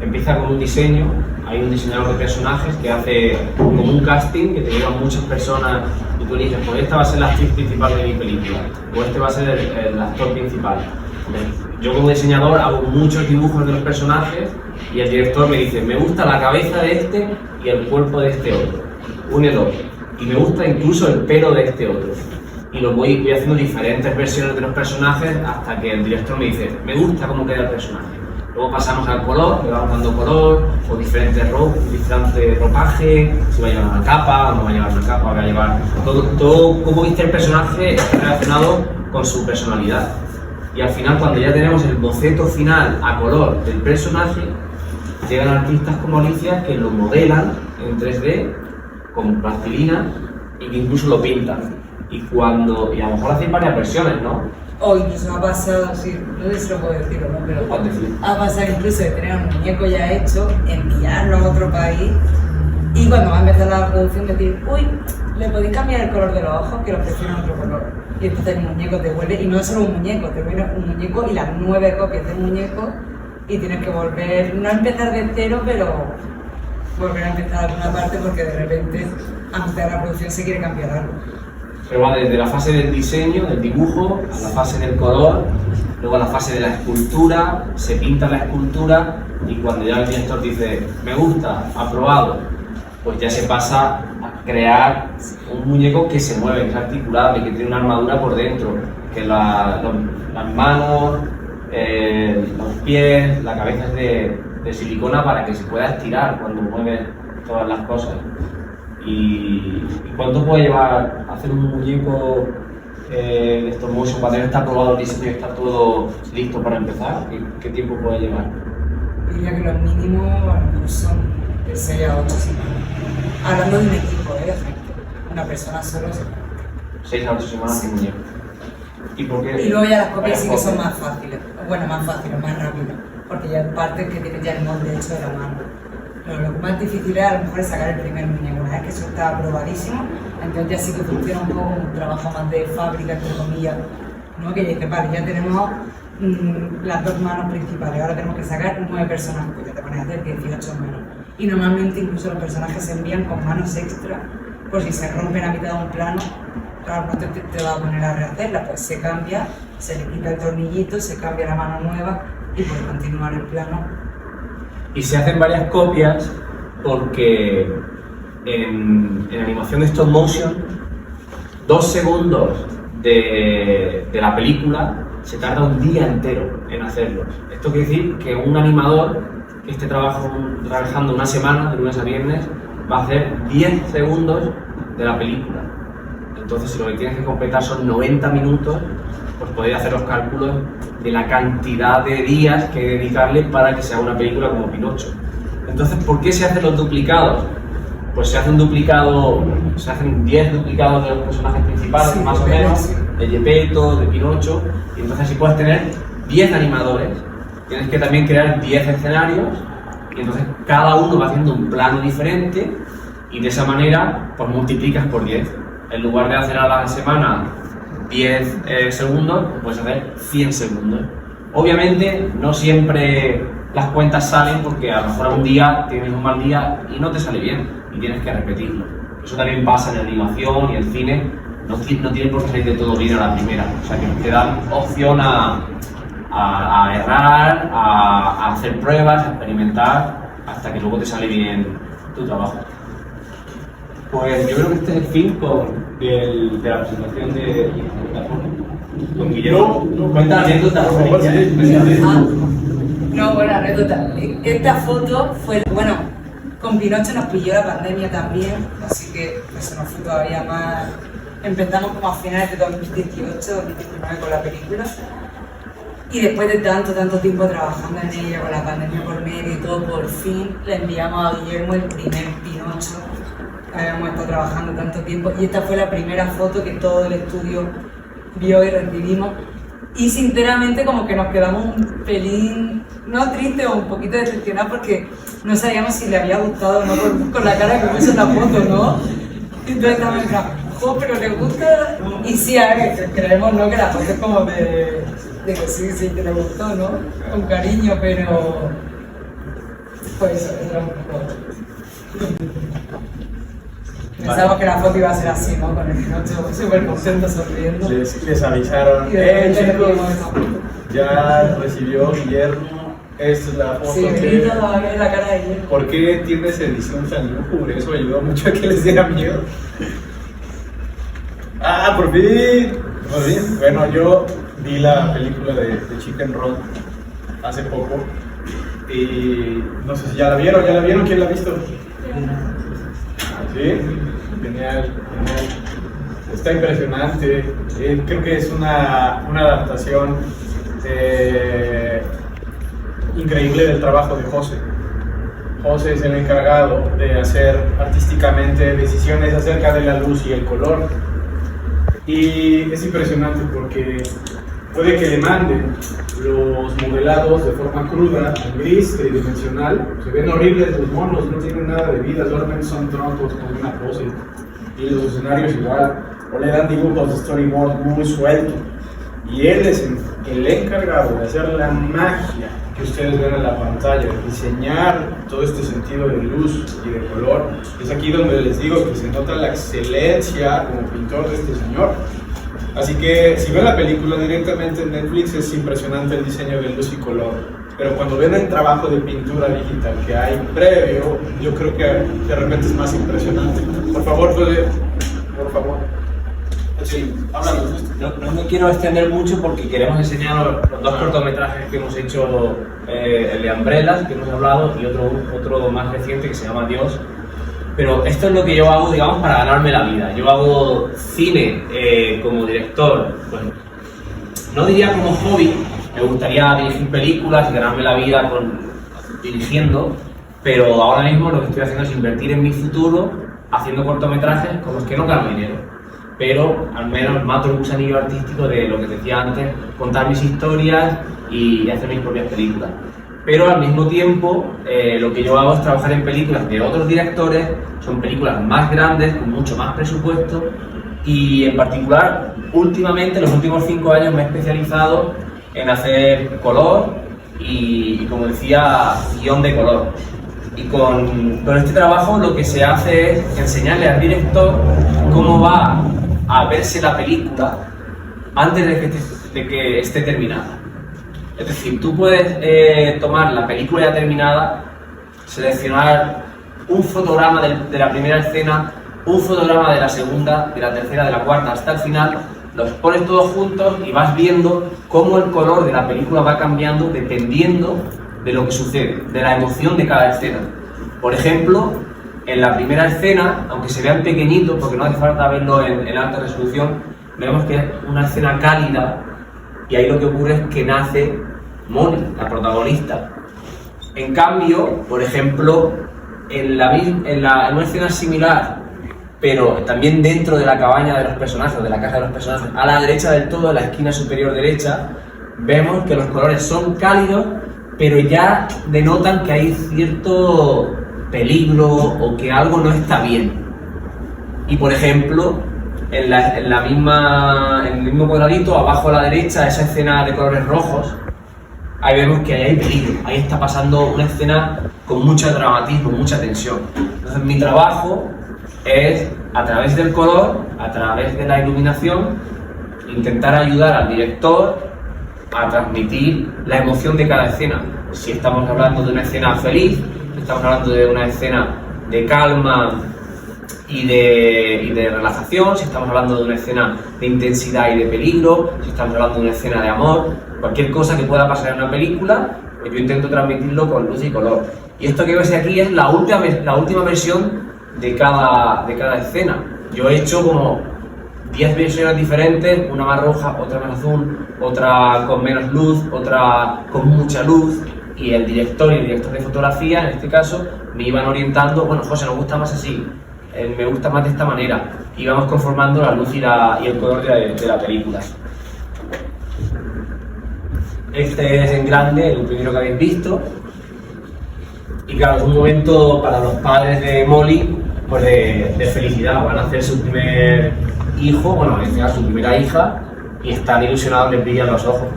Speaker 3: empieza con un diseño. Hay un diseñador de personajes que hace como un casting, que te llevan muchas personas y tú eliges, pues esta va a ser la actriz principal de mi película, o este va a ser el actor principal. Yo como diseñador hago muchos dibujos de los personajes y el director me dice, me gusta la cabeza de este y el cuerpo de este otro, únelo, y me gusta incluso el pelo de este otro. Y lo voy haciendo diferentes versiones de los personajes hasta que el director me dice, me gusta cómo queda el personaje. Luego pasamos al color, le vamos dando color, o diferente ropaje, si va a llevar una capa, no va a llevar una capa, va a llevar... Todo cómo viste el personaje está relacionado con su personalidad. Y al final, cuando ya tenemos el boceto final a color del personaje, llegan artistas como Alicia que lo modelan en 3D con plastilina y que incluso lo pintan. Y a lo mejor hacéis varias versiones, ¿no?
Speaker 1: O incluso ha pasado, sí, no sé si lo puedo decir o no, pero
Speaker 3: Puedes decir.
Speaker 1: ha pasado incluso de tener un muñeco ya hecho, enviarlo a otro país y cuando va a empezar la producción decir, uy, le podéis cambiar el color de los ojos, que lo prefiero en otro color. Y entonces el muñeco te vuelve, y no es solo un muñeco, te viene un muñeco y las 9 copias del muñeco y tienes que volver, no a empezar de cero, pero volver a empezar alguna parte porque de repente antes de la producción se quiere cambiar algo.
Speaker 3: Pero va desde la fase del diseño, del dibujo, a la fase del color, luego a la fase de la escultura, se pinta la escultura y cuando ya el director dice, me gusta, aprobado, pues ya se pasa a crear un muñeco que se mueve, que es articulable, que tiene una armadura por dentro, que las manos, los pies, la cabeza es de silicona para que se pueda estirar cuando mueve todas las cosas. ¿Y cuánto puede llevar hacer un muñeco de stop motion, cuando ya está aprobado el diseño y está todo listo para empezar? ¿Qué tiempo puede llevar?
Speaker 1: Diría que los mínimos a lo mejor son de 6 a 8 semanas. Hablando de un equipo, de gente. Una persona solo se
Speaker 3: 6 a 8 semanas
Speaker 1: Sí.
Speaker 3: sin muñeco. ¿Y por qué?
Speaker 1: Y luego ya las copias
Speaker 3: Varias
Speaker 1: sí que son
Speaker 3: copias.
Speaker 1: más fáciles. Bueno, más fáciles, más rápidas. Porque ya hay partes que tienen ya el molde hecho de la mano. Lo más difícil es a lo mejor es sacar el primer muñeco. Una vez que eso está aprobadísimo, entonces ya sí que funciona un poco como un trabajo más de fábrica, entre comillas. ¿No? Que ya dices, vale, ya tenemos las dos manos principales, ahora tenemos que sacar 9 personajes, pues ya te pones a hacer 18 menos. Y normalmente incluso los personajes se envían con manos extra, por si se rompen a mitad de un plano, claro, no te va a poner a rehacerla, pues se cambia, se le quita el tornillito, se cambia la mano nueva y puede continuar el plano.
Speaker 3: Y se hacen varias copias porque en animación de stop motion, 2 segundos de la película se tarda un día entero en hacerlos. Esto quiere decir que un animador que esté trabajando una semana, de lunes a viernes, va a hacer 10 segundos de la película. Entonces, si lo que tienes que completar son 90 minutos, pues podéis hacer los cálculos de la cantidad de días que hay que dedicarle para que sea una película como Pinocho. Entonces, ¿por qué se hacen los duplicados? Pues se hace un duplicado, se hacen 10 duplicados de los personajes principales,
Speaker 1: Sí,
Speaker 3: más o
Speaker 1: de
Speaker 3: menos,
Speaker 1: sí.
Speaker 3: de Gepetto, de Pinocho, y entonces así puedes tener 10 animadores. Tienes que también crear 10 escenarios, y entonces cada uno va haciendo un plano diferente, y de esa manera pues multiplicas por 10. En lugar de hacer a la semana 10 segundos, puedes hacer 100 segundos. Obviamente no siempre las cuentas salen porque a lo mejor un día tienes un mal día y no te sale bien y tienes que repetirlo. Eso también pasa en la animación y el cine, no tiene por qué salir de todo bien a la primera. O sea que te dan opción a errar, a hacer pruebas, a experimentar hasta que luego te sale bien tu trabajo. Pues yo creo que este es el fin de la presentación de con Guillermo. Cuenta la anécdota.
Speaker 1: No, buena anécdota. Esta foto fue, bueno, con Pinocho nos pilló la pandemia también, así que se nos fue todavía más. Empezamos como a finales de 2018, 2019 con la película. Y después de tanto tiempo trabajando en ella, con la pandemia por medio y todo, por fin le enviamos a Guillermo el primer Pinocho. Habíamos estado trabajando tanto tiempo y esta fue la primera foto que todo el estudio vio y recibimos. Y sinceramente como que nos quedamos un pelín, no triste o un poquito decepcionados porque no sabíamos si le había gustado o no con la cara que puso la foto, ¿no? Entonces estábamos en plan, jo, pero le gusta. Y sí, a ver, creemos, ¿no? Que la foto es como de que sí, que le gustó, ¿no? Con cariño, pero pues eso, era un poco. Pensábamos que la foto iba a ser así, ¿no? Con el Pinocho súper contento, sonriendo.
Speaker 2: Les avisaron,
Speaker 1: Y de repente
Speaker 2: chicos,
Speaker 1: recibimos esa foto.
Speaker 2: ya recibió Guillermo, esta es la foto
Speaker 1: Sí,
Speaker 2: que...
Speaker 1: grito todavía en la cara de Guillermo.
Speaker 2: ¿Por qué tienes edición tan lúgubre? Eso ayudó mucho a que les diera miedo. ¡Ah, por fin! Muy bien. Bueno, yo vi la película de Chicken Run hace poco y no sé si ya la vieron, ¿quién la ha visto? Sí, genial. Está impresionante. Creo que es una adaptación increíble del trabajo de José. José es el encargado de hacer artísticamente decisiones acerca de la luz y el color. Y es impresionante porque puede que le manden los modelados de forma cruda, en gris, tridimensional. Se ven horribles los monos, no tienen nada de vida, solamente son troncos con una pose. Y los escenarios igual. O le dan dibujos de storyboard muy sueltos. Y él es el encargado de hacer la magia que ustedes ven en la pantalla, diseñar todo este sentido de luz y de color. Es aquí donde les digo que se nota la excelencia como pintor de este señor. Así que si ven la película directamente en Netflix es impresionante el diseño de luz y color. Pero cuando ven el trabajo de pintura digital que hay previo, yo creo que de repente es más impresionante. Por favor, por favor. Sí, háblanos.
Speaker 3: No me quiero extender mucho porque queremos enseñaros los dos cortometrajes que hemos hecho, el de Umbrellas, que hemos hablado, y otro más reciente que se llama Dios. pero esto es lo que yo hago, digamos, para ganarme la vida. Yo hago cine como director, pues, no diría como hobby, me gustaría dirigir películas y ganarme la vida dirigiendo, pero ahora mismo lo que estoy haciendo es invertir en mi futuro haciendo cortometrajes con los que no gano dinero, pero al menos mato el gusanillo artístico de lo que te decía antes, contar mis historias y hacer mis propias películas. Pero al mismo tiempo, lo que yo hago es trabajar en películas de otros directores, son películas más grandes, con mucho más presupuesto, y en particular, últimamente, en los últimos 5 años me he especializado en hacer color y como decía, guión de color. Y con este trabajo lo que se hace es enseñarle al director cómo va a verse la película antes de que esté terminada. Es decir, tú puedes tomar la película ya terminada, seleccionar un fotograma de la primera escena, un fotograma de la segunda, de la tercera, de la cuarta hasta el final, los pones todos juntos y vas viendo cómo el color de la película va cambiando dependiendo de lo que sucede, de la emoción de cada escena. Por ejemplo, en la primera escena, aunque se vean pequeñitos, porque no hace falta verlo en alta resolución, vemos que es una escena cálida y ahí lo que ocurre es que nace Molly, la protagonista. En cambio, por ejemplo, en una escena similar, pero también dentro de la cabaña de los personajes, de la casa de los personajes, a la derecha del todo, en la esquina superior derecha, vemos que los colores son cálidos, pero ya denotan que hay cierto peligro o que algo no está bien. Y por ejemplo, en el mismo cuadradito, abajo a la derecha, esa escena de colores rojos, ahí vemos que ahí hay peligro, ahí está pasando una escena con mucho dramatismo, mucha tensión. Entonces mi trabajo es, a través del color, a través de la iluminación, intentar ayudar al director a transmitir la emoción de cada escena. Si estamos hablando de una escena feliz, si estamos hablando de una escena de calma y de relajación, si estamos hablando de una escena de intensidad y de peligro, si estamos hablando de una escena de amor, cualquier cosa que pueda pasar en una película, yo intento transmitirlo con luz y color. Y esto que ves aquí es la última versión de cada escena. Yo he hecho como 10 versiones diferentes, una más roja, otra más azul, otra con menos luz, otra con mucha luz, y el director y el director de fotografía, en este caso, me iban orientando, bueno, José, nos gusta más así, me gusta más de esta manera, y vamos conformando la luz y el color de la película. Este es en grande, el primero que habéis visto, y claro, es un momento para los padres de Molly, pues de felicidad. Van a hacer su primer hijo, bueno, en este caso su primera hija, y están ilusionados, les brillan los ojos.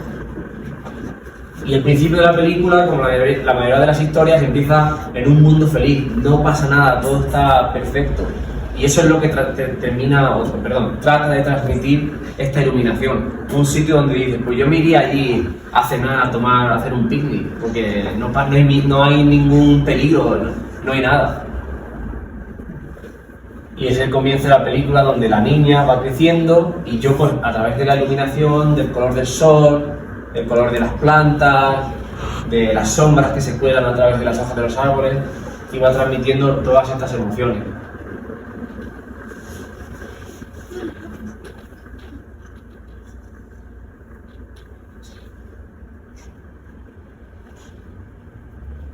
Speaker 3: Y el principio de la película, como la mayoría de las historias, empieza en un mundo feliz, no pasa nada, todo está perfecto. Y eso es lo que trata de transmitir esta iluminación. Un sitio donde dices, pues yo me iría allí a cenar, a tomar, a hacer un picnic, porque no hay ningún peligro, no hay nada. Y es el comienzo de la película donde la niña va creciendo y yo, pues, a través de la iluminación, del color del sol, del color de las plantas, de las sombras que se cuelan a través de las hojas de los árboles, iba transmitiendo todas estas emociones.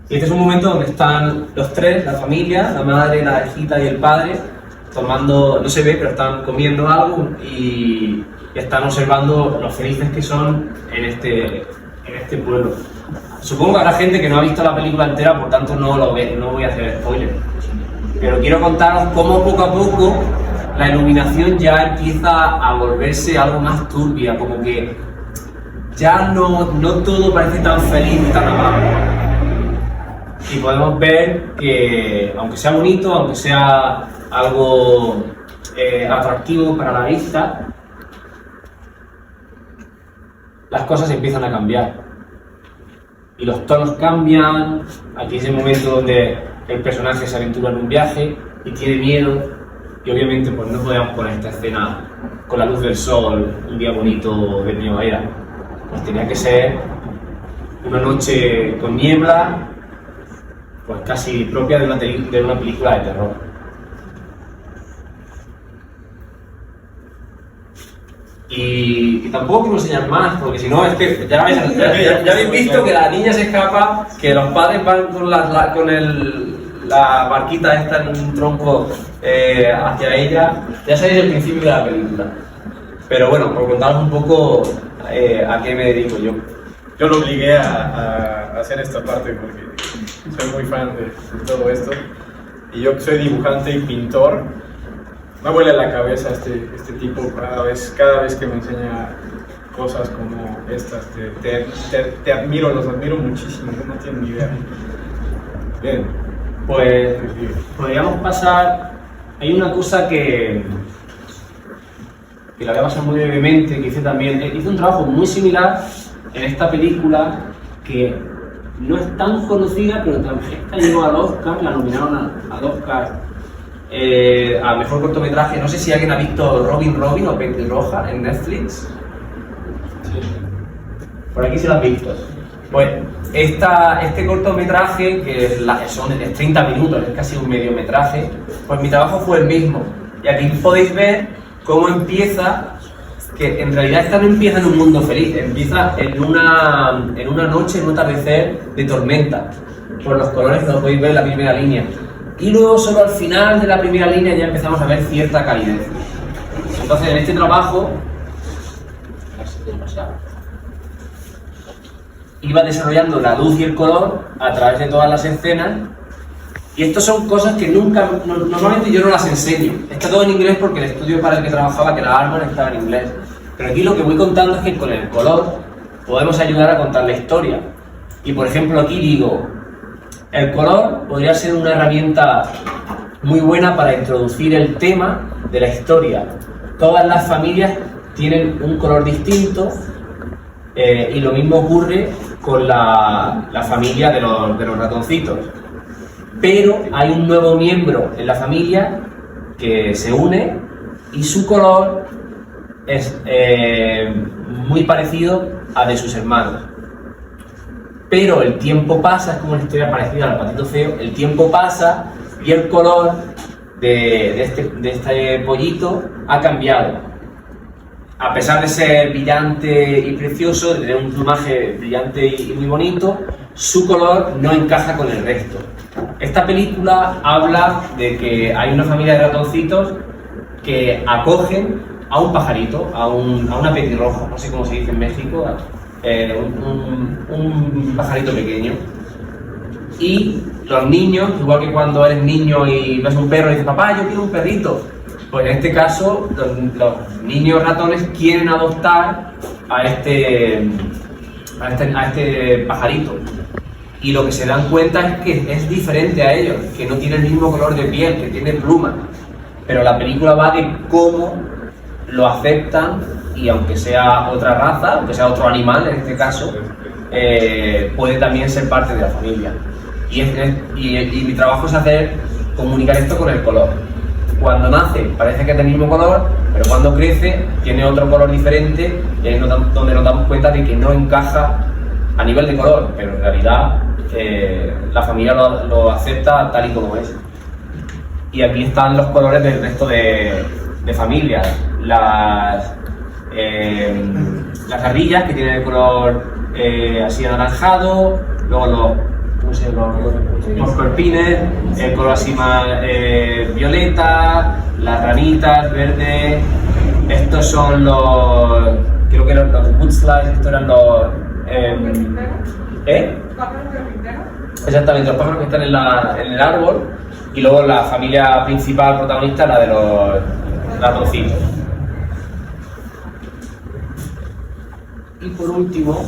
Speaker 3: Y este es un momento donde están los tres, la familia, la madre, la hijita y el padre, tomando, no se ve, pero están comiendo algo y están observando lo felices que son en este pueblo. Supongo que habrá gente que no ha visto la película entera, por tanto no voy a hacer spoiler. Pero quiero contaros cómo poco a poco la iluminación ya empieza a volverse algo más turbia, como que ya no todo parece tan feliz y tan amable. Y podemos ver que, aunque sea bonito, aunque sea algo atractivo para la vista, las cosas empiezan a cambiar. Y los tonos cambian. Aquí es el momento donde el personaje se aventura en un viaje y tiene miedo. Y obviamente pues no podíamos poner esta escena con la luz del sol, un día bonito de primavera. Pues tenía que ser una noche con niebla, pues casi propia de una película de terror. Y tampoco quiero enseñar más, porque si no es que ya habéis visto que la niña se escapa, que los padres van con la barquita esta en un tronco hacia ella. Ya sabéis el principio de la película. Pero bueno, por contaros un poco a qué me dedico yo.
Speaker 2: Yo lo obligué a hacer esta parte porque soy muy fan de todo esto. Y yo que soy dibujante y pintor, me vuela la cabeza este tipo cada vez que me enseña cosas como estas. Te admiro, los admiro muchísimo, no tienen ni idea. Bien.
Speaker 3: Pues podríamos pasar. Hay una cosa que la voy a pasar muy brevemente, que hice también. Hice un trabajo muy similar en esta película que no es tan conocida, pero también llegó al Oscar, la nominaron al Oscar a mejor cortometraje. No sé si alguien ha visto Robin o Pelirroja en Netflix. Sí. Por aquí se lo han visto. Pues este cortometraje, que es 30 minutos, es casi un mediometraje, pues mi trabajo fue el mismo. Y aquí podéis ver cómo empieza, que en realidad esta no empieza en un mundo feliz, empieza en una noche, en un atardecer de tormenta, por los colores que lo podéis ver en la primera línea. Y luego solo al final de la primera línea ya empezamos a ver cierta calidez. Entonces en este trabajo iba desarrollando la luz y el color a través de todas las escenas, y estas son cosas que normalmente yo no las enseño. Está todo en inglés porque el estudio para el que trabajaba, que era Arman, estaba en inglés. Pero aquí lo que voy contando es que con el color podemos ayudar a contar la historia. Y por ejemplo aquí digo, el color podría ser una herramienta muy buena para introducir el tema de la historia. Todas las familias tienen un color distinto, y lo mismo ocurre con la familia de los ratoncitos. Pero hay un nuevo miembro en la familia que se une y su color es muy parecido a de sus hermanos. Pero el tiempo pasa, es como una historia parecida al Patito Feo, el tiempo pasa y el color de este pollito ha cambiado. A pesar de ser brillante y precioso, de tener un plumaje brillante y muy bonito, su color no encaja con el resto. Esta película habla de que hay una familia de ratoncitos que acogen a un pajarito, a una petirroja, no sé cómo se dice en México, un pajarito pequeño. Y los niños, igual que cuando eres niño y ves un perro y dices, papá, yo quiero un perrito, pues en este caso los niños ratones quieren adoptar a este pajarito. Y lo que se dan cuenta es que es diferente a ellos, que no tiene el mismo color de piel, que tiene plumas. Pero la película va de cómo lo aceptan, y aunque sea otra raza, aunque sea otro animal en este caso, puede también ser parte de la familia. Y mi trabajo es comunicar esto con el color. Cuando nace parece que es del mismo color, pero cuando crece tiene otro color diferente, y ahí es donde nos damos cuenta de que no encaja a nivel de color, pero en realidad la familia lo acepta tal y como es. Y aquí están los colores del resto de familias. Las ardillas, que tienen el color así anaranjado, luego los corpines, el color así más violeta, las ranitas verde. Estos son creo que eran los Woodslides, estos eran los exactamente, los pájaros que están en el árbol. Y luego la familia principal protagonista, la de los ratoncitos. Y por último,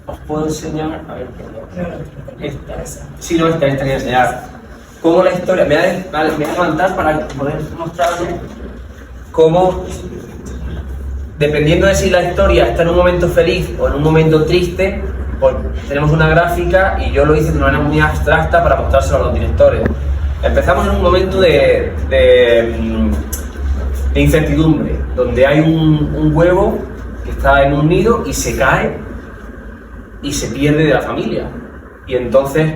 Speaker 3: os puedo enseñar, a ver, esta quiero enseñar. Cómo la historia, me voy a levantar para poder mostrarles cómo, dependiendo de si la historia está en un momento feliz o en un momento triste, pues tenemos una gráfica, y yo lo hice de una manera muy abstracta para mostrárselo a los directores. Empezamos en un momento de incertidumbre, donde hay un huevo que está en un nido y se cae y se pierde de la familia, y entonces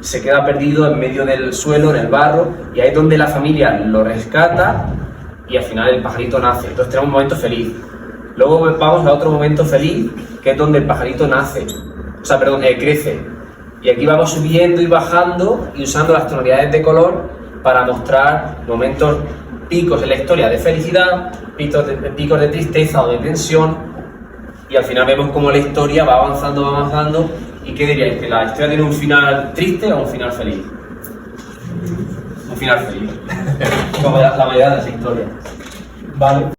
Speaker 3: se queda perdido en medio del suelo, en el barro, y ahí es donde la familia lo rescata y al final el pajarito nace. Entonces tenemos un momento feliz. Luego vamos a otro momento feliz, que es donde el pajarito nace, crece. Y aquí vamos subiendo y bajando y usando las tonalidades de color para mostrar momentos, picos en la historia de felicidad, picos de tristeza o de tensión, y al final vemos cómo la historia va avanzando. ¿Y qué diríais? ¿Que la historia tiene un final triste o un final feliz? Un final feliz, como la mayoría de las historias.
Speaker 2: Vale,